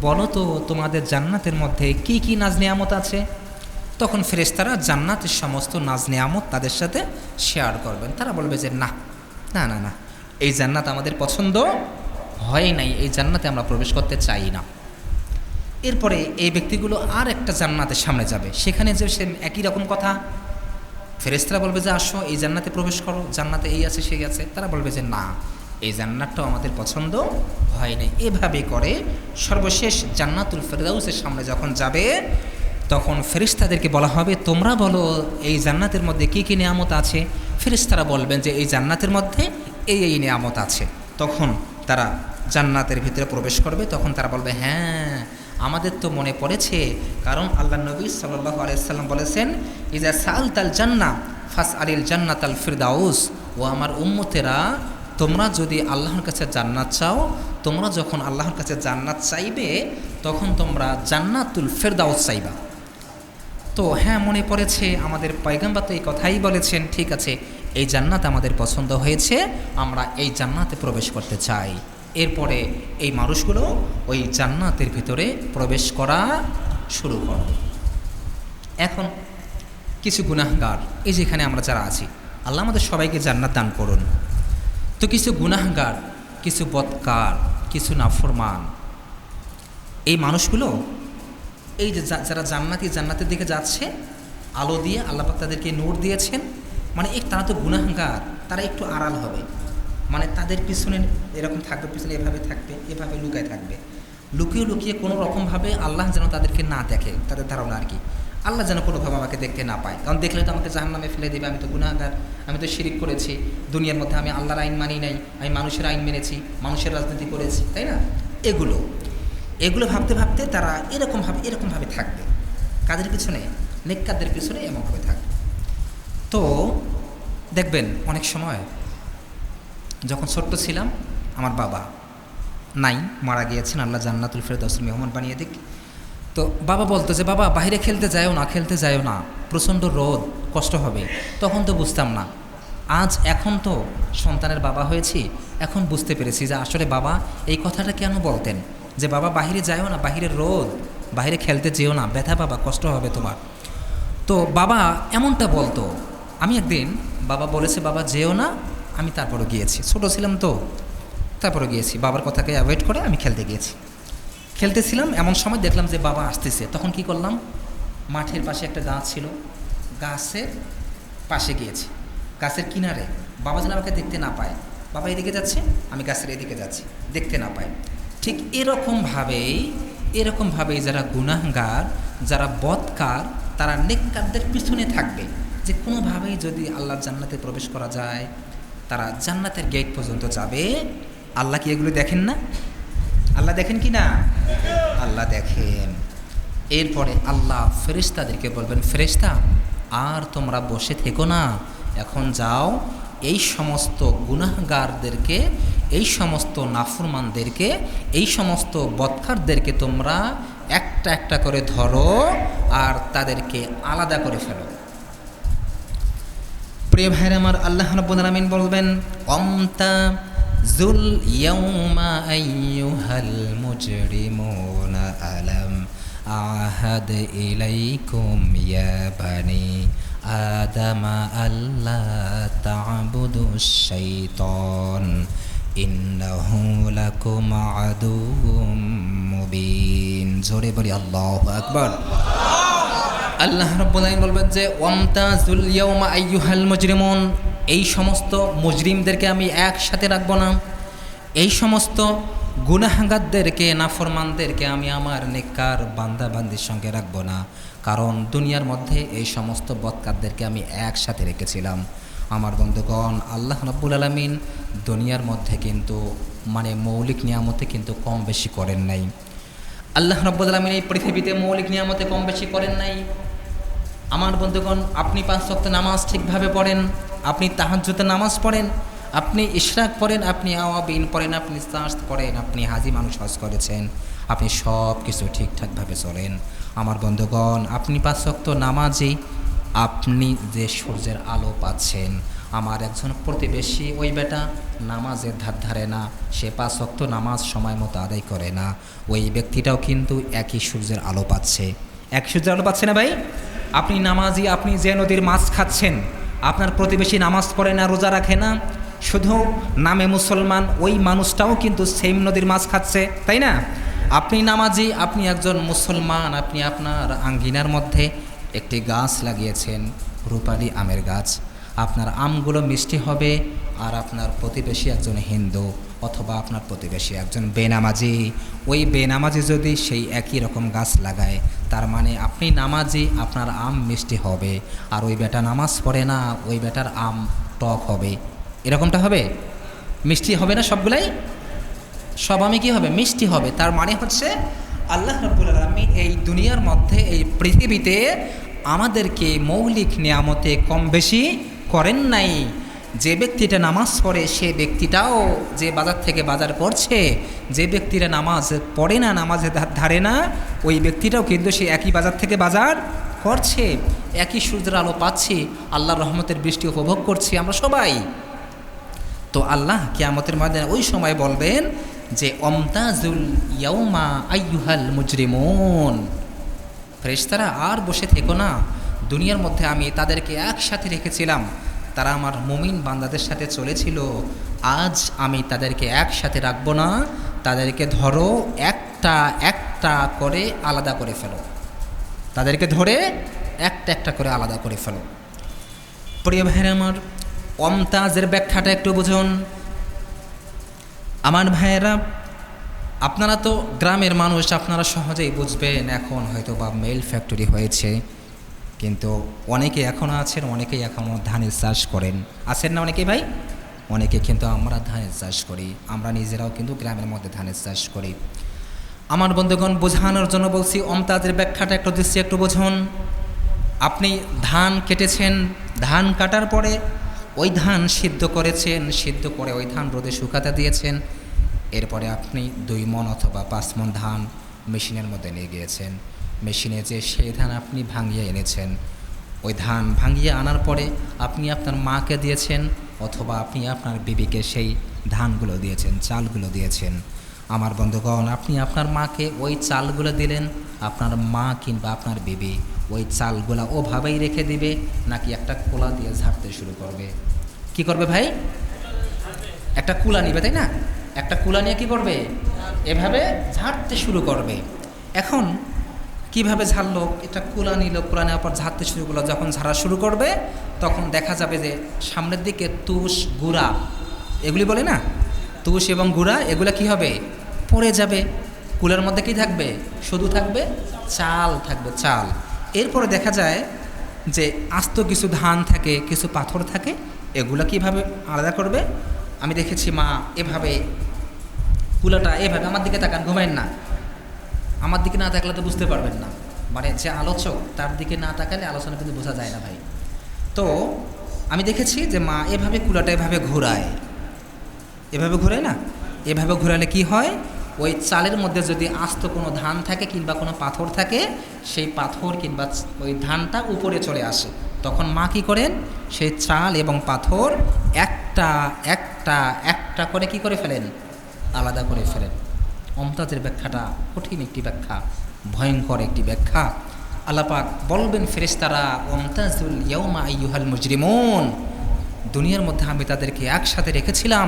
বলো তো তোমাদের জান্নাতের মধ্যে কি কি নাজ নিয়ামত আছে? তখন ফেরেশতারা জান্নাতের সমস্ত নাজ নিয়ামত তাদের সাথে শেয়ার করবেন। তারা বলবে যে, না না না না, এই জান্নাত আমাদের পছন্দ হয় নাই, এই জান্নাতে আমরা প্রবেশ করতে চাই না। এরপরে এই ব্যক্তিগুলো আর একটা জান্নাতের সামনে যাবে, সেখানে যে সে একই রকম কথা। ফেরেশতারা বলবে যে, আসো, এই জান্নাতে প্রবেশ করো, জান্নাতে এই আছে সেই আছে। তারা বলবে যে, না, এই জান্নাতটাও আমাদের পছন্দ হয় নাই। এভাবে করে সর্বশেষ জান্নাতুল ফেরদাউসের সামনে যখন যাবে, তখন ফেরেশতাদেরকে বলা হবে, তোমরা বলো এই জান্নাতের মধ্যে কী কী নিয়ামত আছে? ফেরেশতারা বলবেন যে, এই জান্নাতের মধ্যে এই এই নিয়ামত আছে। তখন তারা জান্নাতের ভিতরে প্রবেশ করবে। তখন তারা বলবে, হ্যাঁ, আমাদের তো মনে পড়েছে, কারণ আল্লাহ নবী সাল্লাল্লাহু আলাইহি সাল্লাম বলেছেন, ইজা সাআলতাল জান্নাহ ফাসআলিল জান্নাতাল ফিরদাউস। ও আমার উম্মতেরা, তোমরা যদি আল্লাহর কাছে জান্নাত চাও, তোমরা যখন আল্লাহর কাছে জান্নাত চাইবে, তখন তোমরা জান্নাতুল ফিরদাউস চাইবা। তো হ্যাঁ, মনে পড়েছে, আমাদের পয়গম্বর তো এই কথাই বলেছেন, ঠিক আছে, এই জান্নাত আমাদের পছন্দ হয়েছে, আমরা এই জান্নাতে প্রবেশ করতে চাই। এরপরে এই মানুষগুলো ওই জান্নাতের ভিতরে প্রবেশ করা শুরু করবে। এখন কিছু গুনাহগার, এই যেখানে আমরা যারা আছি, আল্লাহ আমাদের সবাইকে জান্নাত দান করুন। তো কিছু গুনাহগার, কিছু বদকার, কিছু নাফরমান, এই মানুষগুলো, এই যে যারা জান্নাতের দিকে যাচ্ছে, আলো দিয়ে আল্লাহ পাক তাদেরকে নূর দিয়েছেন, মানে তারা তো গুনাহগার, তারা একটু আড়াল হবে, মানে তাদের পিছনে এরকম থাকবে, পিছনে এভাবে থাকবে, এভাবে লুকায় থাকবে, লুকিয়ে লুকিয়ে কোনো রকমভাবে আল্লাহ যেন তাদেরকে না দেখে, তাদের ধারণা আর কি, আল্লাহ যেন কোনোভাবে আমাকে দেখতে না পায়, কারণ দেখলে তো আমাকে জাহান্নামে ফেলে দেবে, আমি তো গুনাহগার, আমি তো শিরিক করেছি, দুনিয়ার মধ্যে আমি আল্লাহর আইন মানি নাই, আমি মানুষের আইন মেনেছি, মানুষের রাজনীতি করেছি, তাই না? এগুলো ভাবতে ভাবতে তারা এরকমভাবে থাকবে। কাদের পিছনে? নেককারদের পিছনে এমনভাবে থাকবে। তো দেখবেন অনেক সময়, যখন ছোট্ট ছিলাম, আমার বাবা নাই, মারা গিয়েছেন, আল্লাহ জান্নাতুল ফেরদাউসের মেহমান বানিয়ে দিক। তো বাবা বলতো যে, বাবা বাইরে খেলতে যাও না, প্রচণ্ড রোদ, কষ্ট হবে। তখন তো বুঝতাম না, এখন তো সন্তানের বাবা হয়েছি, এখন বুঝতে পেরেছি যে আসলে বাবা এই কথাটা কেন বলতেন, যে বাবা বাহিরে যাইও না, বাহিরের রোদ, বাইরে খেলতে যেও না, ব্যথা বাবা, কষ্ট হবে তোমার। তো বাবা এমনটা বলতো। আমি একদিন বাবা বলেছে বাবা যেও না, আমি তারপরে গিয়েছি, ছোটো ছিলাম তো, তারপরে গিয়েছি, বাবার কথাকে অ্যাভয়েড করে আমি খেলতে গিয়েছি। খেলতেছিলাম, এমন সময় দেখলাম যে বাবা আসতেছে। তখন কি করলাম, মাঠের পাশে একটা গাছ ছিল, গাছের পাশে গিয়েছি, গাছের কিনারে, বাবা যেন আমাকে দেখতে না পায়। বাবা এদিকে যাচ্ছে, আমি গাছের এদিকে যাচ্ছি, দেখতে না পায়। ঠিক এরকমভাবেই যারা গুনাহগার, যারা বদকার, তারা নেককারদের পিছনে থাকবে, যে কোনোভাবেই যদি আল্লাহর জান্নাতে প্রবেশ করা যায়, তারা জান্নাতের গেট পর্যন্ত যাবে। আল্লাহ কি এগুলো দেখেন না? আল্লাহ দেখেন কি না? আল্লাহ দেখেন। এরপরে আল্লাহ ফেরেশতাদেরকে বলবেন, ফেরেশতা আর তোমরা বসে থেকো না, এখন যাও, এই সমস্ত গুনাহগারদেরকে, এই সমস্ত নাফরমানদেরকে, এই সমস্ত বদকারদেরকে তোমরা একটা একটা করে ধরো আর তাদেরকে আলাদা করে ফেলো। প্রিয় ভাইরা আমার, আল্লাহ রাব্বুল আলামিন বলবেন, অমতা জুল ইয়াউমা আইয়ুহাল মুজরিমুনা আলাম আহাদ ইলাইকুম ইয়া বানি আদামা আল্লাহ তা'বুদুশ শাইতান ইন্নাহু লাকুম আদুউম মুবিন। জোরে বলি আল্লাহু আকবার। আল্লাহ রাব্বুল আলামিন বলবেন যে ওয়ামতাজুল ইয়াউমা আইয়ুহাল মুজরিমুন, এই সমস্ত মুজরিমদেরকে আমি একসাথে রাখবো না, এই সমস্ত গুনাহগারদেরকে, নাফরমানদেরকে আমি আমার নেককার বান্দা বান্দির সঙ্গে রাখবো না। কারণ দুনিয়ার মধ্যে এই সমস্ত বদকারদেরকে আমি একসাথে রেখেছিলাম। আমার বন্ধুগণ, আল্লাহ রাব্বুল আলামিন দুনিয়ার মধ্যে কিন্তু মৌলিক নিয়ামতে কিন্তু কম বেশি করেন নাই। আল্লাহ রাব্বুল আলামিন এই পৃথিবীতে মৌলিক নিয়ামতে কম বেশি করেন নাই। আমার বন্ধুগণ, আপনি 5 ওয়াক্ত নামাজ ঠিকভাবে পড়েন, আপনি তাহাজ্জুদে নামাজ পড়েন, আপনি ইশরাক পড়েন, আপনি আওয়াবিন পড়েন, আপনি সাজ পড়েন, আপনি হাজি মানুষ হজ করেছেন, আপনি সব কিছু ঠিকঠাকভাবে চলেন। আমার বন্ধুগণ, আপনি 5 ওয়াক্ত নামাজেই আপনি যে সূর্যের আলো পাচ্ছেন, আমার একজন প্রতিবেশী, ওই বেটা নামাজের ধার ধারে না, সে 5 ওয়াক্ত নামাজ সময় মতো আদায় করে না, ওই ব্যক্তিটাও কিন্তু একই সূর্যের আলো পাচ্ছে। এক সূর্যের আলো পাচ্ছে না ভাই? আপনি নামাজি, আপনি যে নদীর মাছ খাচ্ছেন, আপনার প্রতিবেশী নামাজ পড়ে না, রোজা রাখে না, শুধু নামে মুসলমান, ওই মানুষটাও কিন্তু সেম নদীর মাছ খাচ্ছে, তাই না? আপনি নামাজি, আপনি একজন মুসলমান, আপনি আপনার আঙ্গিনার মধ্যে একটি গাছ লাগিয়েছেন, রূপালী আমের গাছ, আপনার আমগুলো মিষ্টি হবে, আর আপনার প্রতিবেশী একজন হিন্দু অথবা আপনার প্রতিবেশী একজন বেনামাজি, ওই বেনামাজি যদি সেই একই রকম গাছ লাগায়, তার মানে আপনি নামাজি, আপনার আম মিষ্টি হবে, আর ওই বেটা নামাজ পড়ে না, ওই বেটার আম টক হবে। এরকমটা হবে? মিষ্টি হবে না সবগুলাই? সব আমি কি হবে? মিষ্টি হবে। তার মানে হচ্ছে আল্লাহ রাব্বুল আলামিন এই দুনিয়ার মধ্যে, এই পৃথিবীতে আমাদেরকে মৌলিক নিয়ামতে কম বেশি করেন নাই। যে ব্যক্তিটা নামাজ পড়ে, সে ব্যক্তিটাও যে বাজার থেকে বাজার করছে, যে ব্যক্তিরা নামাজ পড়ে না, নামাজে ধারে না, ওই ব্যক্তিটাও কিন্তু সে একই বাজার থেকে বাজার করছে, একই সূর্যের আলো পাচ্ছি, আল্লাহর রহমতের বৃষ্টি উপভোগ করছি আমরা সবাই। তো আল্লাহ কিয়ামতের ময়দানে ওই সময় বলবেন যে অমতাজুল ইয়াউমা আইয়ুহাল মুজরিমুন, ফেরেশতারা আর বসে থেকো না, দুনিয়ার মধ্যে আমি তাদেরকে একসাথে রেখেছিলাম, তারা আমার মুমিন বান্দাদের সাথে চলেছিল, আজ আমি তাদেরকে একসাথে রাখবো না, তাদেরকে ধরো, একটা একটা করে আলাদা করে ফেলো, তাদেরকে ধরে একটা একটা করে আলাদা করে ফেলো। প্রিয় ভাইরা আমার, অমতাজের ব্যাখ্যাটা একটু বুঝুন। আমার ভাইয়েরা, আপনারা তো গ্রামের মানুষ, আপনারা সহজেই বুঝবেন। এখন হয়তো বা মেল ফ্যাক্টরি হয়েছে, কিন্তু অনেকে এখনও আছেন, অনেকেই এখনও ধানের চাষ করেন, আছেন না অনেকেই ভাই? অনেকে কিন্তু আমরা ধানের চাষ করি, আমরা নিজেরাও কিন্তু গ্রামের মধ্যে ধানের চাষ করি। আমার বন্ধুগণ, বোঝানোর জন্য বলছি, অমতাজের ব্যাখ্যাটা একটু দিচ্ছি, একটু বুঝুন। আপনি ধান কেটেছেন, ধান কাটার পরে ওই ধান সিদ্ধ করেছেন, সিদ্ধ করে ওই ধান রোদে শুকাতে দিয়েছেন, এরপরে আপনি 2 মণ অথবা 5 মণ ধান মেশিনের মধ্যে নিয়ে গিয়েছেন, মেশিনে যে সেই ধান আপনি ভাঙিয়ে এনেছেন, ওই ধান ভাঙিয়ে আনার পরে আপনি আপনার মাকে দিয়েছেন, অথবা আপনি আপনার বিবিকে সেই ধানগুলো দিয়েছেন, চালগুলো দিয়েছেন। আমার বন্ধুগণ, আপনি আপনার মাকে ওই চালগুলো দিলেন, আপনার মা কিংবা আপনার বিবি ওই চালগুলো ওভাবেই রেখে দিবে, নাকি একটা কোলা দিয়ে ঝাড়তে শুরু করবে? কি করবে ভাই? একটা কুলা নিবে, তাই না? একটা কুলা নিয়ে কী করবে? এভাবে ঝাড়তে শুরু করবে। এখন কিভাবে ঝাড়লো? এটা কুলা নিল, কুলা নেওয়ার পর ঝাড়তে শুরু করলো। যখন ঝাড়া শুরু করবে তখন দেখা যাবে যে সামনের দিকে তুষ, গুঁড়া, এগুলি বলে না, তুষ এবং গুঁড়া, এগুলো কি হবে? পড়ে যাবে। কুলার মধ্যে কি থাকবে? শুধু থাকবে চাল, থাকবে চাল। এরপরে দেখা যায় যে আস্ত কিছু ধান থাকে, কিছু পাথর থাকে, এগুলো কিভাবে আলাদা করবে? আমি দেখেছি মা এভাবে কুলাটা এভাবে, আমার দিকে তাকান, ঘুমাইন না, আমার দিকে না তাকালে তো বুঝতে পারবেন না, মানে যে আলোচক তার দিকে না তাকালে আলোচনা কিন্তু বোঝা যায় না ভাই। তো আমি দেখেছি যে মা এভাবে কুলাটা এভাবে ঘোরায়, এভাবে ঘোরায় না, এভাবে ঘোরালে কি হয়? ওই চালের মধ্যে যদি আস্ত কোনো ধান থাকে কিংবা কোনো পাথর থাকে, সেই পাথর কিংবা ওই ধানটা উপরে চলে আসে। তখন মা কী করেন? সেই চাল এবং পাথর একটা একটা একটা করে কি করে ফেলেন? আলাদা করে ফেলেন। মুমতাজের ব্যাখ্যাটা কঠিন একটি ব্যাখ্যা, ভয়ঙ্কর একটি ব্যাখ্যা। আল্লাহ পাক বলবেন ফেরেশতারা, ওমতাজুল ইয়াউমা আইয়ুহাল মুজরিমুন, দুনিয়ার মধ্যে আমি তাদেরকে একসাথে রেখেছিলাম,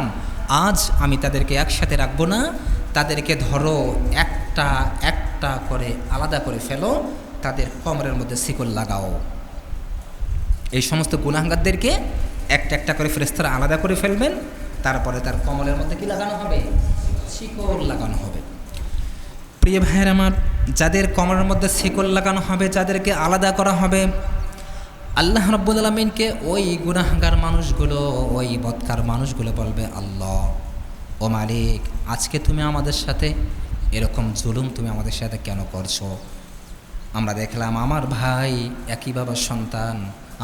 আজ আমি তাদেরকে একসাথে রাখবো না, তাদেরকে ধরো, একটা একটা করে আলাদা করে ফেলো, তাদের কোমরের মধ্যে শিকল লাগাও। এই সমস্ত গুনাহগারদেরকে একটা একটা করে ফেরেশতারা আলাদা করে ফেলবেন, তারপরে তার কোমরের মধ্যে কি লাগানো হবে? শিকল লাগানো হবে। প্রিয় ভাইয়ের আমার, যাদের কোমরের মধ্যে শিকল লাগানো হবে, যাদেরকে আলাদা করা হবে, আল্লাহ রাব্বুল আলামিনকে ওই গুনাহগার মানুষগুলো, ওই বদকার মানুষগুলো বলবে, আল্লাহ, ও মালিক, আজকে তুমি আমাদের সাথে এরকম জুলুম তুমি আমাদের সাথে কেন করছো? আমরা দেখলাম আমার ভাই একই বাবার সন্তান,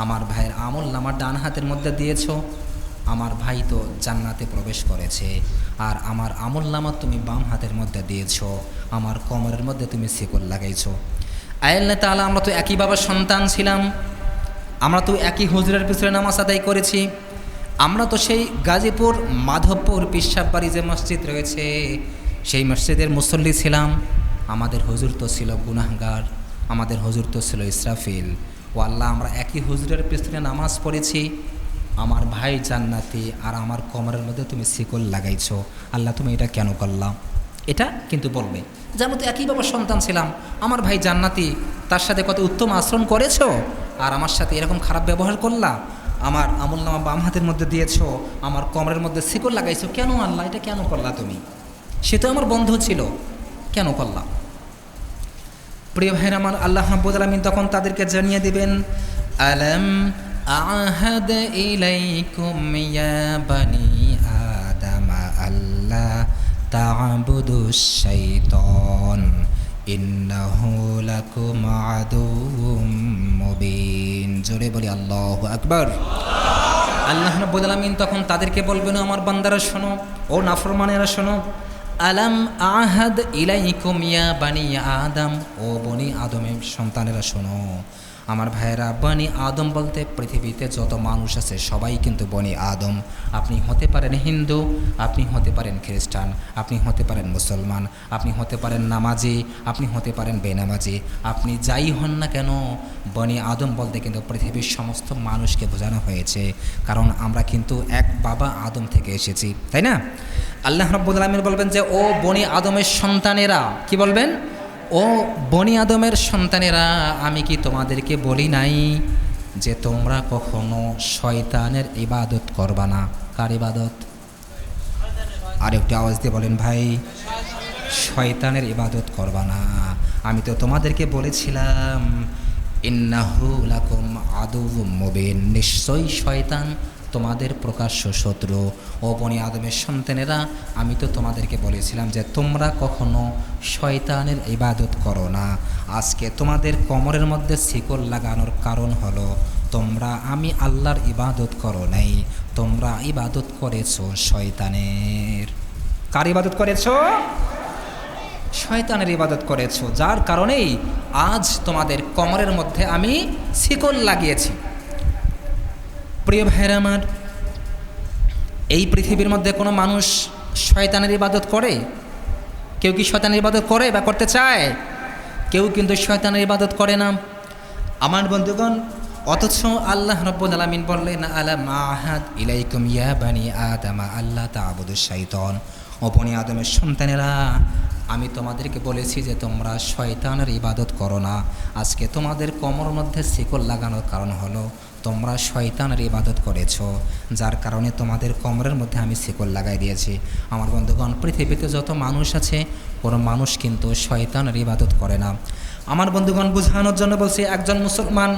আমার ভাইয়ের আমল নামার ডান হাতের মধ্যে দিয়েছো, আমার ভাই তো জান্নাতে প্রবেশ করেছে, আর আমার আমল নামা তুমি বাম হাতের মধ্যে দিয়েছো, আমার কোমরের মধ্যে তুমি শিকল লাগাইছো। আল্লাহ তাআলা, আমরা তো একই বাবার সন্তান ছিলাম, আমরা তো একই হুজুরের পিছনে নামাজ আদায় করেছি, আমরা তো সেই গাজীপুর মাধবপুর পিসাববাড়ি যে মসজিদ রয়েছে সেই মসজিদের মুসল্লি ছিলাম, আমাদের হুজুর তো ছিল গুনাহগার, আমাদের হুজুর তো ছিল ইসরাফিল। ও আল্লাহ, আমরা একই হুজুরের পিছনে নামাজ পড়েছি, আমার ভাই জান্নাতি, আর আমার কোমরের মধ্যে তুমি শিকল লাগাইছো, আল্লাহ তুমি এটা কেন করলাম? এটা কিন্তু বলবে যে আমরা তো একই বাবার সন্তান ছিলাম, আমার ভাই জান্নাতি, তার সাথে কত উত্তম আচরণ করেছো, আর আমার সাথে এরকম খারাপ ব্যবহার করলা, আমার আমলনামা বাম হাতের মধ্যে দিয়েছো, আমার কোমরের মধ্যে শিকল লাগাইছো, কেন আল্লাহ এটা কেন করলা তুমি? সে তো আমার বন্ধু ছিল, কেন করলা? প্রিয় ভাইয়ের আমার, আল্লাহ রাব্বুল আলামিন তখন তাদেরকে জানিয়ে দিবেন, আলাম আহাদ ইলাইকুম ইয়া বানি আদম আল্লাহ তা'বুদুশ শাইতান ইন্নাহু লাকুম আদুউম মুবিন। জোরে বলি আল্লাহু আকবার। আল্লাহ রাব্বুল আলামিন তখন তাদেরকে বলবেন, আমার বান্দারা শোনো, ও নাফরমানেরা শোনো, আলাম আহাদ ইলাইকুম ইয়া বানি আদম, ও বনি আদমের সন্তানেরা শোনো। আমার ভাইয়েরা, বনি আদম বলতে পৃথিবীতে যত মানুষ আছে সবাই কিন্তু বনি আদম। আপনি হতে পারেন হিন্দু, আপনি হতে পারেন খ্রিস্টান, আপনি হতে পারেন মুসলমান, আপনি হতে পারেন নামাজি, আপনি হতে পারেন বেনামাজি, আপনি যাই হন না কেন, বনি আদম বলতে কিন্তু পৃথিবীর সমস্ত মানুষকে বোঝানো হয়েছে, কারণ আমরা কিন্তু এক বাবা আদম থেকে এসেছি, তাই না? আল্লাহ রাব্বুল আলামিন বলবেন যে, ও বনি আদমের সন্তানেরা, কি বলবেন? ও বনি আদমের সন্তানেরা, আমি কি তোমাদেরকে বলি নাই যে তোমরা কখনো শয়তানের ইবাদত করবা না? কার ইবাদত? আর একটু আওয়াজ দিয়ে বলেন ভাই, শয়তানের ইবাদত করবা না। আমি তো তোমাদেরকে বলেছিলাম, ইন্নাহু লাকুম আদুউম মুবিন, নিশ্চয়ই শয়তান তোমাদের প্রকাশ্য শত্রু। ও বনি আদমের সন্তানেরা, আমি তো তোমাদেরকে বলেছিলাম যে তোমরা কখনো শয়তানের ইবাদত করো না। আজকে তোমাদের কোমরের মধ্যে শিকল লাগানোর কারণ হলো তোমরা আমি আল্লাহর ইবাদত করো নাই, তোমরা ইবাদত করেছো শয়তানের। কার ইবাদত করেছো? শয়তানের ইবাদত করেছো, যার কারণেই আজ তোমাদের কোমরের মধ্যে আমি শিকল লাগিয়েছি। প্রিয় ভাইরা আমার, এই পৃথিবীর মধ্যে কোনো মানুষ শয়তানের ইবাদত করে? কেউ কি শয়তানের ইবাদত করে বা করতে চায়? কেউ কিন্তু শয়তানের ইবাদত করে না আমার বন্ধুগণ। অথচ আল্লাহ রাব্বুল আলামিন বললেন, আলাম আহাদ ইলাইকুম ইয়া বানি আদম আল্লা তা'বুদুশ শাইতান। ও বনি আদমের সন্তানেরা, আমি তোমাদেরকে বলেছি যে তোমরা শয়তানের ইবাদত করো না। আজকে তোমাদের কোমর মধ্যে শিকল লাগানোর কারণ হলো তোমরা শয়তানের ইবাদত করেছো, যার কারণে তোমাদের কোমরের মধ্যে আমি শিকল লাগাই দিয়েছি। আমার বন্ধুগণ, পৃথিবীতে যত মানুষ আছে কোনো মানুষ কিন্তু শয়তানের ইবাদত করে না। আমার বন্ধুগণ, বোঝানোর জন্য বলছি, একজন মুসলমান,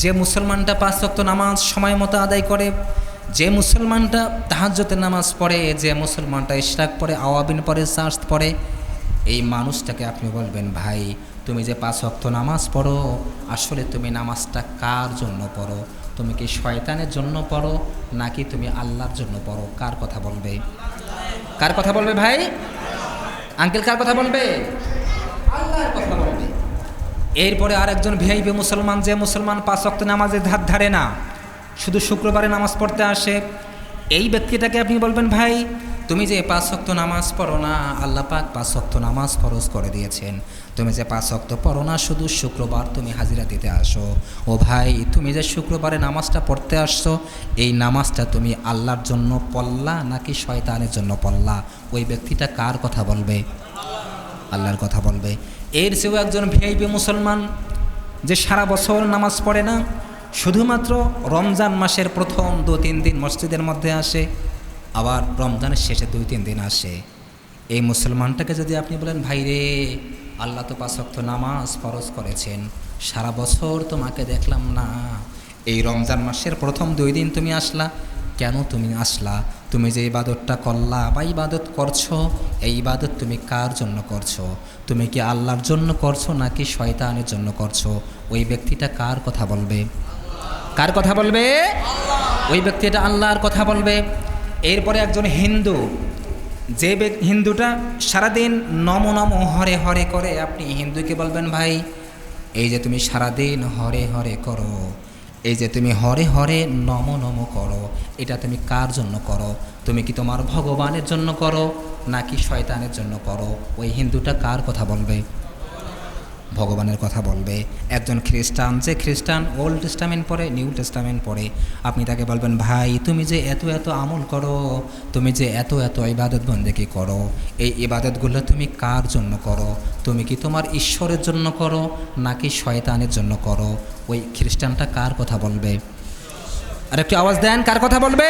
যে মুসলমানটা 5 ওয়াক্ত নামাজ সময় মতো আদায় করে, যে মুসলমানটা তাহাজ্জুদের নামাজ পড়ে, যে মুসলমানটা ইশরাক পড়ে, আওয়াবিন পড়ে, সার্স পড়ে, এই মানুষটাকে আপনি বলবেন, ভাই তুমি যে 5 ওয়াক্ত নামাজ পড়ো, আসলে তুমি নামাজটা কার জন্য পড়ো? তুমি কি শয়তানের জন্য পড়ো নাকি তুমি আল্লাহর জন্য পড়ো? কার কথা বলবে? কার কথা বলবে ভাই? আঙ্কেল কার কথা বলবে? আল্লাহর কথা বলবে। এরপরে আরেকজন ভিআইপি মুসলমান, যে মুসলমান 5 ওয়াক্ত নামাজের ধার ধারে না, শুধু শুক্রবারে নামাজ পড়তে আসে, এই ব্যক্তিটাকে আপনি বলবেন, ভাই তুমি যে 5 ওয়াক্ত নামাজ পড়ো না, আল্লাহ পাক 5 ওয়াক্ত নামাজ ফরজ করে দিয়েছেন, তুমি যে 5 ওয়াক্ত পড়ো না, শুধু শুক্রবার তুমি হাজিরা দিতে আসো। ও ভাই, তুমি যে শুক্রবারে নামাজটা পড়তে আসছো, এই নামাজটা তুমি আল্লাহর জন্য পড়লা নাকি শয়তানের জন্য পড়লা? ওই ব্যক্তিটা কার কথা বলবে? আল্লাহর কথা বলবে। এর চেয়েও একজন ভিআইপি মুসলমান, যে সারা বছর নামাজ পড়ে না, শুধুমাত্র রমজান মাসের প্রথম 2-3 দিন মসজিদের মধ্যে আসে, আবার রমজানের শেষে 2-3 দিন আসে, এই মুসলমানটাকে যদি আপনি বলেন, ভাই রে আল্লাহ তো 5 ওয়াক্ত নামাজ ফরজ করেছেন, সারা বছর তোমাকে দেখলাম না, এই রমজান মাসের প্রথম 2 দিন তুমি আসলা, কেন তুমি আসলা? তুমি যে ইবাদতটা করলা বা ইবাদত করছো, এই ইবাদত তুমি কার জন্য করছো? তুমি কি আল্লাহর জন্য করছো নাকি শয়তানের জন্য করছো? ওই ব্যক্তিটা কার কথা বলবে? কার কথা বলবে? ওই ব্যক্তিটা আল্লাহর কথা বলবে। এরপরে একজন হিন্দু, যে হিন্দুটা সারাদিন নম নম হরে হরে করে, আপনি হিন্দুকে বলবেন, ভাই এই যে তুমি সারাদিন হরে হরে করো, এই যে তুমি হরে হরে নম নম করো, এটা তুমি কার জন্য করো? তুমি কি তোমার ভগবানের জন্য করো নাকি শয়তানের জন্য করো? ওই হিন্দুটা কার কথা বলবে? ভগবানের কথা বলবে। একজন খ্রিস্টান, যে খ্রিস্টান ওল্ড টেস্টামেন্ট পড়ে, নিউ টেস্টামেন্ট পড়ে, আপনি তাকে বলবেন, ভাই তুমি যে এত এত আমল করো, তুমি যে এত এত ইবাদত বন্দেগী করো, এই ইবাদতগুলো তুমি কার জন্য করো? তুমি কি তোমার ঈশ্বরের জন্য করো নাকি শয়তানের জন্য করো? ওই খ্রিস্টানটা কার কথা বলবে? আর একটু আওয়াজ দেন, কার কথা বলবে?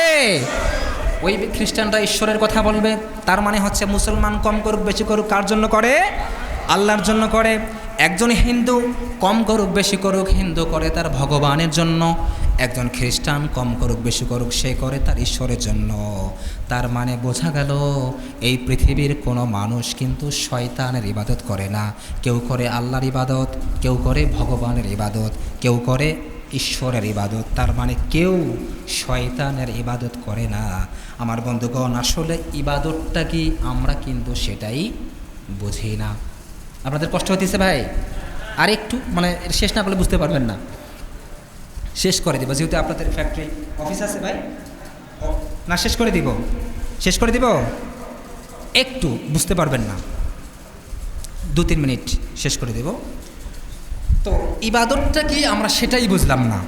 ওই খ্রিস্টানটা ঈশ্বরের কথা বলবে। তার মানে হচ্ছে মুসলমান কম করুক বেশি করুক কার জন্য করে? আল্লাহর জন্য করে। একজন হিন্দু কম করুক বেশি করুক, হিন্দু করে তার ভগবানের জন্য। একজন খ্রিস্টান কম করুক বেশি করুক, সে করে তার ঈশ্বরের জন্য। তার মানে বোঝা গেল, এই পৃথিবীর কোনো মানুষ কিন্তু শয়তানের ইবাদত করে না। কেউ করে আল্লাহর ইবাদত, কেউ করে ভগবানের ইবাদত, কেউ করে ঈশ্বরের ইবাদত। তার মানে কেউ শয়তানের ইবাদত করে না। আমার বন্ধুগণ, আসলে ইবাদতটা কি আমরা কিন্তু সেটাই বুঝি না। আপনাদের কষ্ট হতেছে ভাই? আর একটু মানে শেষ না করলে বুঝতে পারবেন না, শেষ করে দিব, যেহেতু আপনাদের ফ্যাক্টরি অফিস আছে ভাই। না শেষ করে দিব, শেষ করে দিব, একটু বুঝতে পারবেন না, 2-3 মিনিট শেষ করে দেব। তো ইবাদতটা কি আমরা সেটাই বুঝলাম না,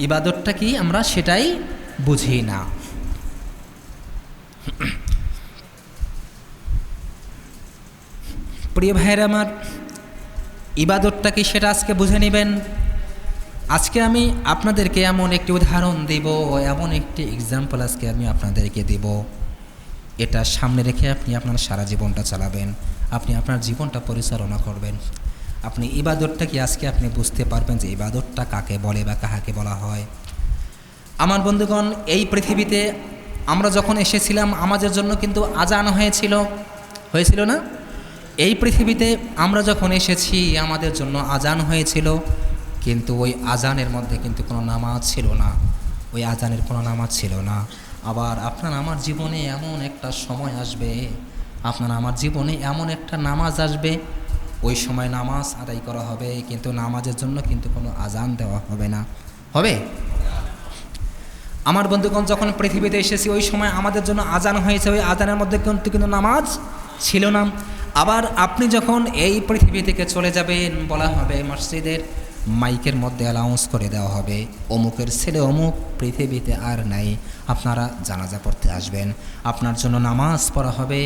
ইবাদতটা কি আমরা সেটাই বুঝি না। প্রিয় ভাইয়েরা আমার, ইবাদতটা কি সেটা আজকে বুঝে নেবেন। আজকে আমি আপনাদেরকে এমন একটি উদাহরণ দেব, এমন একটি এক্সাম্পল আজকে আমি আপনাদেরকে দেব, এটা সামনে রেখে আপনি আপনার সারা জীবনটা চালাবেন, আপনি আপনার জীবনটা পরিচালনা করবেন। আপনি ইবাদতটা কি আজকে আপনি বুঝতে পারবেন যে ইবাদতটা কাকে বলে বা কাহাকে বলা হয়। আমার বন্ধুগণ, এই পৃথিবীতে আমরা যখন এসেছিলাম আমাদের জন্য কিন্তু আজান হয়েছিল না? এই পৃথিবীতে আমরা যখন এসেছি আমাদের জন্য আজান হয়েছিল, কিন্তু ওই আজানের মধ্যে কিন্তু কোনো নামাজ ছিল না, ওই আজানের কোনো নামাজ ছিল না। আবার আপনার আমার জীবনে এমন একটা সময় আসবে আপনার আমার জীবনে এমন একটা নামাজ আসবে, ওই সময় নামাজ আদায় করা হবে, কিন্তু নামাজের জন্য কিন্তু কোনো আজান দেওয়া হবে না। হবে? আমার বন্ধুগণ, যখন পৃথিবীতে এসেছি ওই সময় আমাদের জন্য আজান হয়েছে, ওই আজানের মধ্যে কিন্তু নামাজ ছিল না। আবার আপনি যখন এই পৃথিবী থেকে চলে যাবেন, বলা হবে মসজিদের মাইকের মধ্যে অ্যালাউন্স করে দেওয়া হবে, অমুকের ছেলে অমুক পৃথিবীতে আর নাই, আপনারা জানাজা পড়তে আসবেন। আপনার জন্য নামাজ পড়া হবে,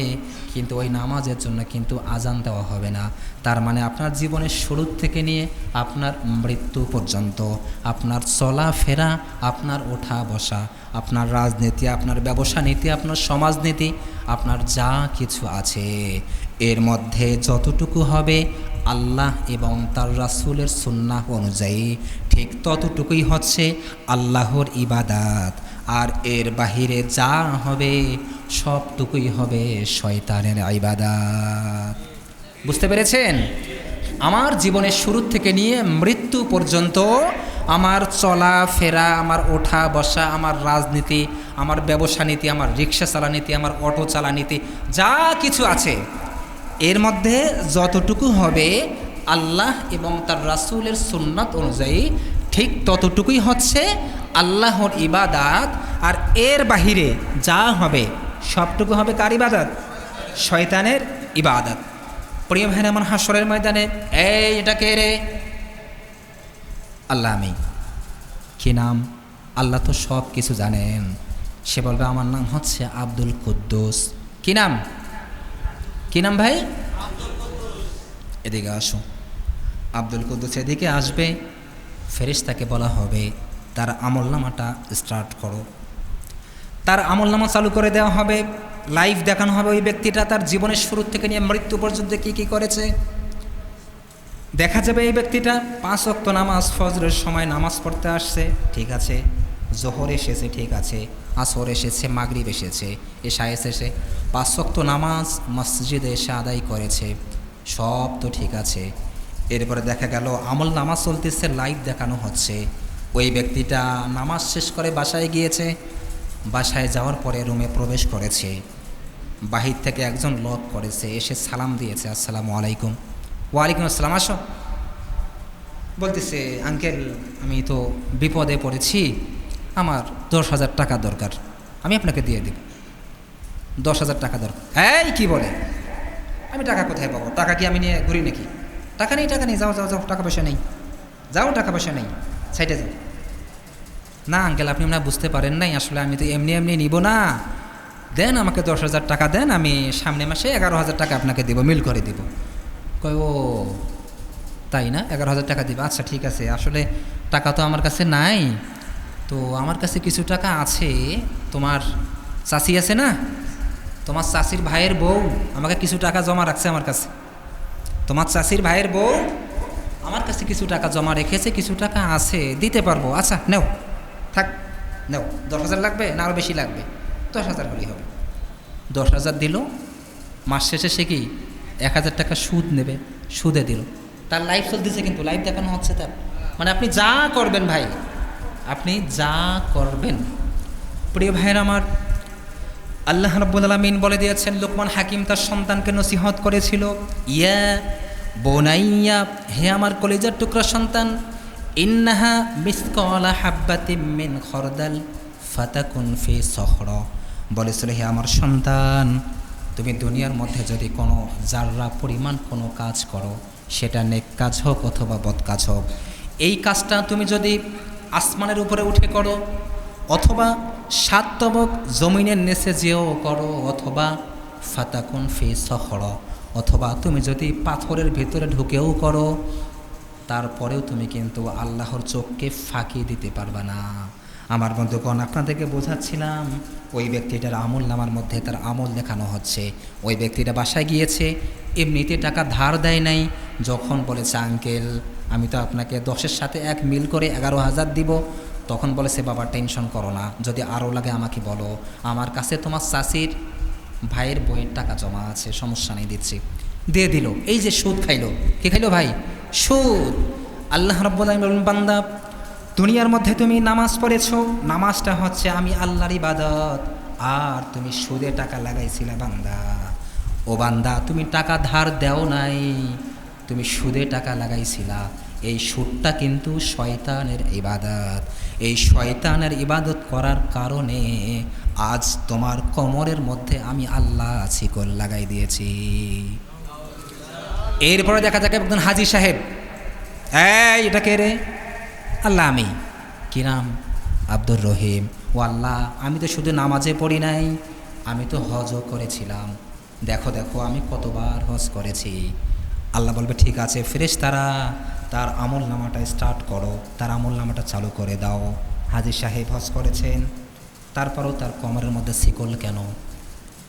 কিন্তু ওই নামাজের জন্য কিন্তু আজান দেওয়া হবে না। তার মানে আপনার জীবনের শুরু থেকে নিয়ে আপনার মৃত্যু পর্যন্ত আপনার চলাফেরা, আপনার ওঠা বসা, আপনার রাজনীতি, আপনার ব্যবসা নীতি, আপনার সমাজনীতি, আপনার যা কিছু আছে এর মধ্যে যতটুকু হবে আল্লাহ এবং তার রাসূলের সুন্নাহ অনুযায়ী, ঠিক ততটুকুই হচ্ছে আল্লাহর ইবাদাত। আর এর বাহিরে যা হবে সবটুকুই হবে শয়তানের ইবাদাত। বুঝতে পেরেছেন? আমার জীবনের শুরু থেকে নিয়ে মৃত্যু পর্যন্ত আমার চলাফেরা, আমার ওঠা বসা, আমার রাজনীতি, আমার ব্যবসা নীতি, আমার রিক্সা চালানীতি, আমার অটো চালানীতি, যা কিছু আছে এর মধ্যে যতটুকু হবে আল্লাহ এবং তার রাসূলের সুন্নাত অনুযায়ী, ঠিক ততটুকুই হচ্ছে আল্লাহর ইবাদাত। আর এর বাহিরে যা হবে সবটুকু হবে কার ইবাদাত? শয়তানের ইবাদাত। প্রিয় ভাইরা আমার, হাসরের ময়দানে এটা কে রে? আল্লাহ। আমি কি নাম? আল্লাহ তো সব কিছু জানেন। সে বলবে আমার নাম হচ্ছে আব্দুল কুদ্দুস। কি নাম? কি নাম ভাই? এদিকে আসো। আব্দুল কুদ্দুস এদিকে আসবে, ফেরেশতাকে বলা হবে তার আমলনামাটা স্টার্ট করো। তার আমলনামা চালু করে দেওয়া হবে, লাইভ দেখানো হবে ওই ব্যক্তিটা তার জীবনের শুরু থেকে নিয়ে মৃত্যু পর্যন্ত কী কী করেছে। দেখা যাবে এই ব্যক্তিটা 5 ওয়াক্ত নামাজ, ফজরের সময় নামাজ পড়তে আসছে, ঠিক আছে, জোহর এসেছে, ঠিক আছে, আসর এসেছে, মাগরিব এসেছে, এশা এসেছে, 5 ওয়াক্ত নামাজ মসজিদে এসে আদায় করেছে, সব তো ঠিক আছে। এরপরে দেখা গেল আমল নামাজ চলতেছে, লাইভ দেখানো হচ্ছে। ওই ব্যক্তিটা নামাজ শেষ করে বাসায় গিয়েছে, বাসায় যাওয়ার পরে রুমে প্রবেশ করেছে, বাহির থেকে একজন লোক করেছে, এসে সালাম দিয়েছে, আসসালামু আলাইকুম। ওয়ালাইকুম আসসালাম, আসো। বলতেছে আঙ্কেল আমি তো বিপদে পড়েছি, আমার 10,000 টাকা দরকার, আমি আপনাকে দিয়ে দেব। 10,000 টাকা দরকার? এই কি বলে? আমি টাকা কোথায় পাবো? টাকা কি আমি নিয়ে ঘুরি নাকি? টাকা নেই, টাকা নেই, যাও যাও যাও, টাকা পয়সা নেই, যাও, টাকা পয়সা নেই, সাইডে যাও। না আঙ্কেল আপনি মনে বুঝতে পারেন নাই, আসলে আমি তো এমনি এমনি নিব না, দেন আমাকে 10,000 টাকা দেন, আমি সামনে মাসে 11,000 টাকা আপনাকে দেবো, মিল করে দেব। কয় ও তাই না, 11,000 টাকা দিবে, আচ্ছা ঠিক আছে, আসলে টাকা তো আমার কাছে নাই, তো আমার কাছে কিছু টাকা আছে, তোমার চাচি আছে না, তোমার চাচির ভাইয়ের বউ আমাকে কিছু টাকা জমা রাখছে আমার কাছে, তোমার চাচির ভাইয়ের বউ আমার কাছে কিছু টাকা জমা রেখেছে, কিছু টাকা আছে, দিতে পারবো, আচ্ছা নেও, থাক নেও। 10,000 লাগবে না আরও বেশি লাগবে? 10,000 হলেই হবে। 10,000 দিল, মাস শেষে সে কি 1,000 টাকা সুদ নেবে, সুদে দিল। তার লাইভ চলতেছে, কিন্তু লাইভ দেখানো হচ্ছে তার, মানে আপনি যা করবেন ভাই, আপনি যা করবেন। প্রিয় ভাইয়ের আমার, আল্লাহ রাব্বুল আলামিন বলে দিয়েছেন, লোকমান হাকিম তার সন্তানকে নসিহত করেছিল, ইয়া বোনাইয়া, হে আমার কলিজার টুকরা সন্তান, ইন্নাহা মিসকালা হাব্বাতিম মিন খরদাল ফাতাকুন ফি সখর, বলেছিল হে আমার সন্তান, তুমি দুনিয়ার মধ্যে যদি কোনো জাররা পরিমাণ কোনো কাজ করো, সেটা নেক কাজ হোক অথবা বদ কাজ হোক, এই কাজটা তুমি যদি আসমানের উপরে উঠে করো, অথবা 7 তবক জমিনের নিচে যেও করো, অথবা ফাতাকুন ফি সখর, অথবা তুমি যদি পাথরের ভিতরে ঢুকেও করো, তারপরেও তুমি কিন্তু আল্লাহর চোখকে ফাঁকি দিতে পারবে না। আমার বন্ধুগণ, আপনাদেরকে বোঝাচ্ছিলাম, ওই ব্যক্তিটার আমল নামার মধ্যে তার আমল দেখানো হচ্ছে। ওই ব্যক্তিটা বাসায় গিয়েছে, এমনিতে টাকা ধার দেয় নাই, যখন বলেছে আঙ্কেল আমি তো আপনাকে 10-এর সাথে 1 মিল করে 11,000 দিব, তখন বলেছে বাবা টেনশন করো না, যদি আরও লাগে আমাকে বলো, আমার কাছে তোমার চাচির ভাইয়ের বইয়ের টাকা জমা আছে, সমস্যা নেই, দিচ্ছি। দিয়ে দিল। এই যে সুদ খাইলো, কি খাইলো ভাই? সুদ। আল্লাহ রাব্বুল আলামিন বলেন, বান্দা দুনিয়ার মধ্যে তুমি নামাজ পড়েছো, নামাজটা হচ্ছে আমি আল্লাহর ইবাদত, আর তুমি সুদে টাকা লাগাইছিলে বান্দা, ও বান্দা, তুমি টাকা ধার দেও নাই, তুমি সুদে টাকা লাগাইছিলা। এই সুদটা কিন্তু শয়তানের ইবাদত। এই শয়তানের ইবাদত করার কারণে আজ তোমার কোমরের মধ্যে আমি আল্লাহ শিকল লাগাই দিয়েছি। এরপরে দেখা যাক একজন হাজী সাহেব, এই এটা কে রে? আল্লাহ আমি। কি নাম? আব্দুর রহিম। ও আল্লাহ, আমি তো শুধু নামাজে পড়ি নাই, আমি তো হজও করেছিলাম। দেখো দেখো আমি কতবার হজ করেছি। আল্লাহ বলবে ঠিক আছে ফেরেশতারা, তার আমল নামাটা স্টার্ট করো, তার আমল নামাটা চালু করে দাও। হাজী সাহেব হজ করেছেন, তারপরও তার কোমরের মধ্যে শিকল কেন?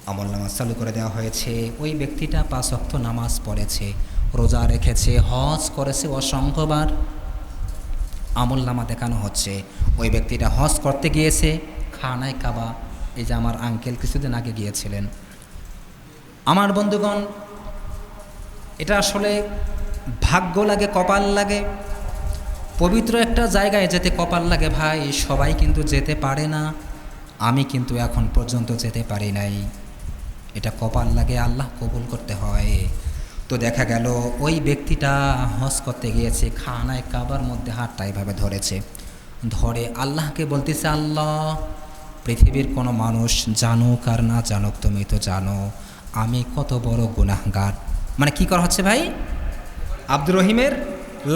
আমল নামাজ চালু করে দেওয়া হয়েছে। ওই ব্যক্তিটা 5 ওয়াক্ত নামাজ পড়েছে, রোজা রেখেছে, হজ করেছে অসংখ্যবার। আমল নামা দেখানো হচ্ছে ওই ব্যক্তিটা হজ করতে গিয়েছে খানায় কাবা। এই যে আমার আঙ্কেল কিছুদিন আগে গিয়েছিলেন। আমার বন্ধুগণ, এটা আসলে ভাগ্য লাগে, কপাল লাগে। পবিত্র একটা জায়গায় যেতে কপাল লাগে ভাই, সবাই কিন্তু যেতে পারে না। আমি কিন্তু এখন পর্যন্ত যেতে পারি নাই। এটা কপাল লাগে, আল্লাহ কবুল করতে হয়। তো দেখা গেল ওই ব্যক্তিটা হজ করতে গিয়েছে, খানায় কাবার মধ্যে হাতটা এভাবে ধরেছে, ধরে আল্লাহকে বলতেছে, আল্লাহ পৃথিবীর কোনো মানুষ জানুক আর না জানুক, তুমি তো জানো আমি কত বড় গুনাহগার। মানে কি করা হচ্ছে ভাই? আব্দুর রহিমের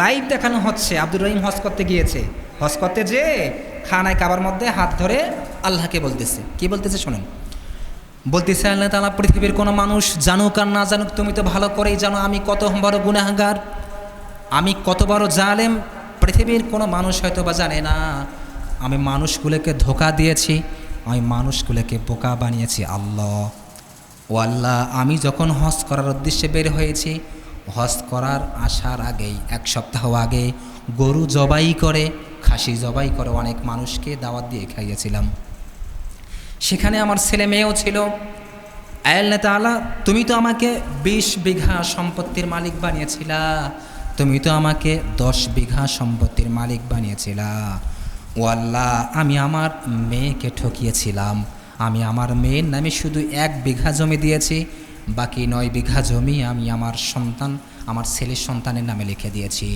লাইভ দেখানো হচ্ছে। আব্দুর রহিম হজ করতে গিয়েছে, হজ করতে যে খানায় কাবার মধ্যে হাত ধরে আল্লাহকে বলতেছে, কি বলতেছে শোনেন। বলতেছে, আল্লাহ তাআলা পৃথিবীর কোনো মানুষ জানুক আর না জানুক, তুমি তো ভালো করেই জানো আমি কত বড় গুনাহগার, আমি কত বড় জালেম। পৃথিবীর কোনো মানুষ হয়তো বা জানে না আমি মানুষগুলোকে ধোঁকা দিয়েছি, আমি মানুষগুলোকে বোকা বানিয়েছি। আল্লাহ, ও আল্লাহ, আমি যখন হজ করার উদ্দেশ্যে বের হয়েছি, হজ করার আসার আগেই 1 সপ্তাহ আগে গরু জবাই করে, খাসি জবাই করে অনেক মানুষকে দাওয়াত দিয়ে খাইয়েছিলাম। সেখানে আমার ছেলে মেয়েও ছিল। আল্লাহ তাআলা, তুমি তো আমাকে 20 বিঘা সম্পত্তির মালিক বানিয়েছিলা, তুমি তো আমাকে 10 বিঘা সম্পত্তির মালিক বানিয়েছিলা। ও আল্লাহ, আমি আমার মেয়েকে ঠকিয়েছিলাম, আমি আমার মেয়ের নামে শুধু 1 বিঘা জমি দিয়েছি, বাকি 9 বিঘা জমি আমি আমার সন্তান, আমার ছেলের সন্তানের নামে লিখে দিয়েছি।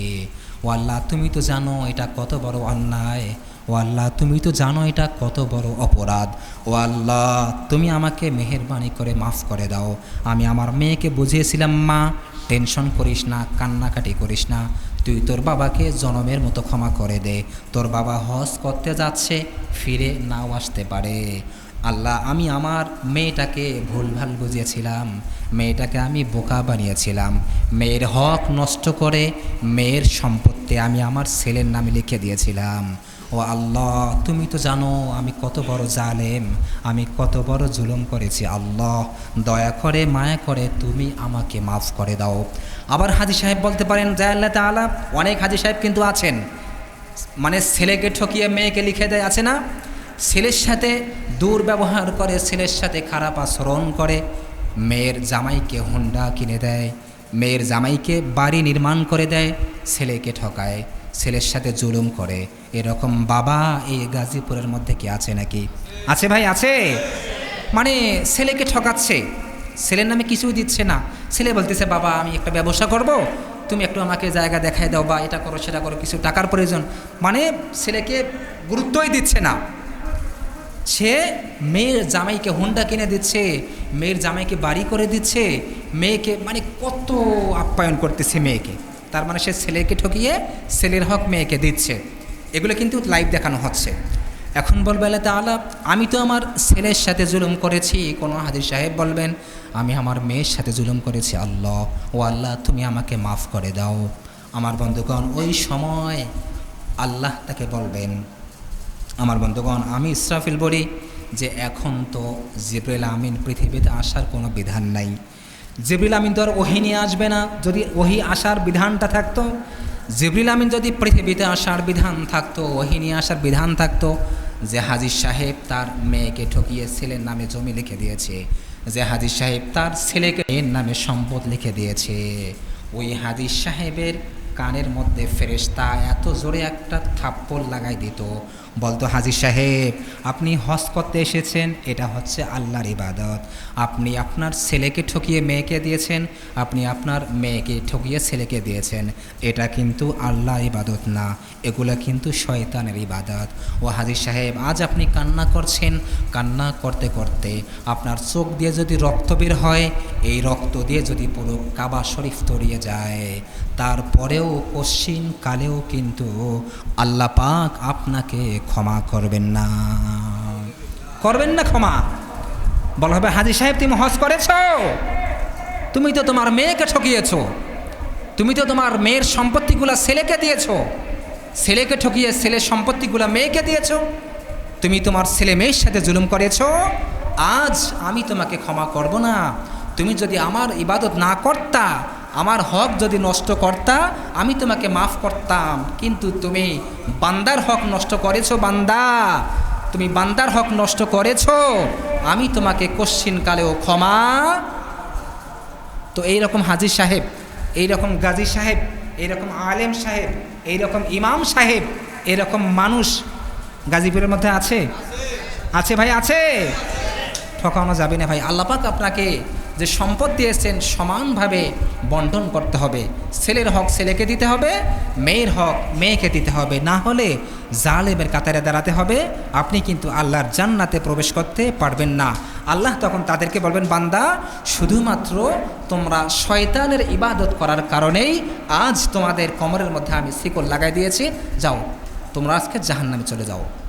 ও আল্লাহ, তুমি তো জানো এটা কত বড় অন্যায়। ও আল্লাহ, তুমি তো জানো এটা কত বড় অপরাধ। ও আল্লাহ, তুমি আমাকে মেহেরবানি করে মাফ করে দাও। আমি আমার মেয়েকে বুঝিয়েছিলাম, মা টেনশন করিস না, কান্নাকাটি করিস না, তুই তোর বাবাকে জনমের মতো ক্ষমা করে দে, তোর বাবা হজ করতে যাচ্ছে, ফিরে নাও আসতে পারে। আল্লাহ, আমি আমার মেয়েটাকে ভুলভাল বুঝিয়েছিলাম, মেয়েটাকে আমি বোকা বানিয়েছিলাম, মেয়ের হক নষ্ট করে মেয়ের সম্পত্তি আমি আমার ছেলের নামে লিখে দিয়েছিলাম। ও আল্লাহ, তুমি তো জানো আমি কত বড় জালেম, আমি কত বড় জুলুম করেছি। আল্লাহ, দয়া করে মায়া করে তুমি আমাকে মাফ করে দাও। আবার হাজী সাহেব বলতে পারেন, জয় আল্লাহ তাআলা, অনেক হাজী সাহেব কিন্তু আছেন, মানে ছেলেকে ঠকিয়ে মেয়েকে লিখে দেয়, আছে না? ছেলের সাথে দুর্ব্যবহার করে, ছেলের সাথে খারাপ আচরণ করে, মেয়ের জামাইকে হুন্ডা কিনে দেয়, মেয়ের জামাইকে বাড়ি নির্মাণ করে দেয়, ছেলেকে ঠকায়, ছেলের সাথে জুলুম করে। এরকম বাবা এই গাজীপুরের মধ্যে কি আছে নাকি? আছে ভাই, আছে। মানে ছেলেকে ঠকাচ্ছে, ছেলের নামে কিছুই দিচ্ছে না। ছেলে বলতেছে, বাবা আমি একটা ব্যবসা করব, তুমি একটু আমাকে জায়গা দেখায় দাও, বা এটা করো সেটা করো, কিছু টাকার প্রয়োজন। মানে ছেলেকে গুরুত্বই দিচ্ছে না। সে মেয়ের জামাইকে হুন্ডা কিনে দিচ্ছে, মেয়ের জামাইকে বাড়ি করে দিচ্ছে, মেয়েকে মানে কত আপ্যায়ন করতেছে মেয়েকে। তার মানে সে ছেলেকে ঠকিয়ে ছেলের হক মেয়েকে দিচ্ছে। এগুলো কিন্তু লাইভ দেখানো হচ্ছে। এখন বলবে, আল্লাহ তাআলা, আমি তো আমার ছেলের সাথে জুলুম করেছি। কোনো হাজী সাহেব বলবেন, আমি আমার মেয়ের সাথে জুলুম করেছি। আল্লাহ, ও আল্লাহ, তুমি আমাকে মাফ করে দাও। আমার বন্ধুগণ, ওই সময় আল্লাহ তাকে বলবেন, আমার বন্ধুগণ, আমি ইসরাফিল বলি যে এখন তো জিবরিল আমিন পৃথিবীতে আসার কোনো বিধান নাই। জিবরিল আমিন তো আর ওহী নিয়ে আসবে না। যদি ওহী আসার বিধানটা থাকতো, জিবরিল আমিন যদি পৃথিবীতে আসার বিধান থাকতো, ওহী নিয়ে আসার বিধান থাকতো, যে হাজী সাহেব তার মেয়েকে ঠকিয়ে ছেলের নামে জমি লিখে দিয়েছে, যে হাজী সাহেব তার ছেলেকে এর নামে সম্পদ লিখে দিয়েছে, ওই হাজী সাহেবের কানের মধ্যে ফেরেশতা এত জোরে একটা থাপ্পড় লাগাই দিত, বলতো হাজী সাহেব আপনি হজ করতে এসেছেন, এটা হচ্ছে আল্লাহর ইবাদত। আপনি আপনার ছেলেকে ঠকিয়ে মেয়েকে দিয়েছেন, আপনি আপনার মেয়েকে ঠকিয়ে ছেলেকে দিয়েছেন, এটা কিন্তু আল্লাহর ইবাদত না, এগুলো কিন্তু শয়তানের ইবাদত। ও হাজী সাহেব আজ আপনি কান্না করছেন, কান্না করতে করতে আপনার চোখ দিয়ে যদি রক্ত বের হয়, এই রক্ত দিয়ে যদি পুরো কাবা শরীফ তরিয়ে যায়, তারপরেও পশ্চিম কালেও কিন্তু আল্লাহ পাক আপনাকে ক্ষমা করবেন না, করবেন না ক্ষমা। বলা হবে হাজী সাহেব তুমি হজ করেছ, তুমি তো তোমার মেয়েকে ঠকিয়েছ, তুমি তো তোমার মেয়ের সম্পত্তিগুলা ছেলেকে দিয়েছ, ছেলেকে ঠকিয়ে ছেলের সম্পত্তিগুলা মেয়েকে দিয়েছ, তুমি তোমার ছেলে মেয়ের সাথে জুলুম করেছ, আজ আমি তোমাকে ক্ষমা করব না। তুমি যদি আমার ইবাদত না করতা, আমার হক যদি নষ্ট করতা, আমি তোমাকে মাফ করতাম, কিন্তু তুমি বান্দার হক নষ্ট করেছো, বান্দা তুমি বান্দার হক নষ্ট করেছো, আমি তোমাকে কশ্চিনকালেও ক্ষমা। তো এইরকম হাজী সাহেব, এইরকম গাজী সাহেব, এইরকম আলেম সাহেব, এইরকম ইমাম সাহেব, এরকম মানুষ গাজীপুরের মধ্যে আছে, আছে ভাই, আছে। ঠকানো যাবে না ভাই। আল্লাহ পাক আপনাকে যে সম্পদ দিয়েছেন সমানভাবে বন্টন করতে হবে, ছেলের হক ছেলেকে দিতে হবে, মেয়ের হক মেয়েকে দিতে হবে, না হলে জালেমের কাতারে দাঁড়াতে হবে, আপনি কিন্তু আল্লাহর জান্নাতে প্রবেশ করতে পারবেন না। আল্লাহ তখন তাদেরকে বলবেন বান্দা শুধুমাত্র তোমরা শয়তানের ইবাদত করার কারণেই আজ তোমাদের কোমরের মধ্যে আমি শিকল লাগাই দিয়েছি, যাও তোমরা আজকে জাহান্নামে চলে যাও।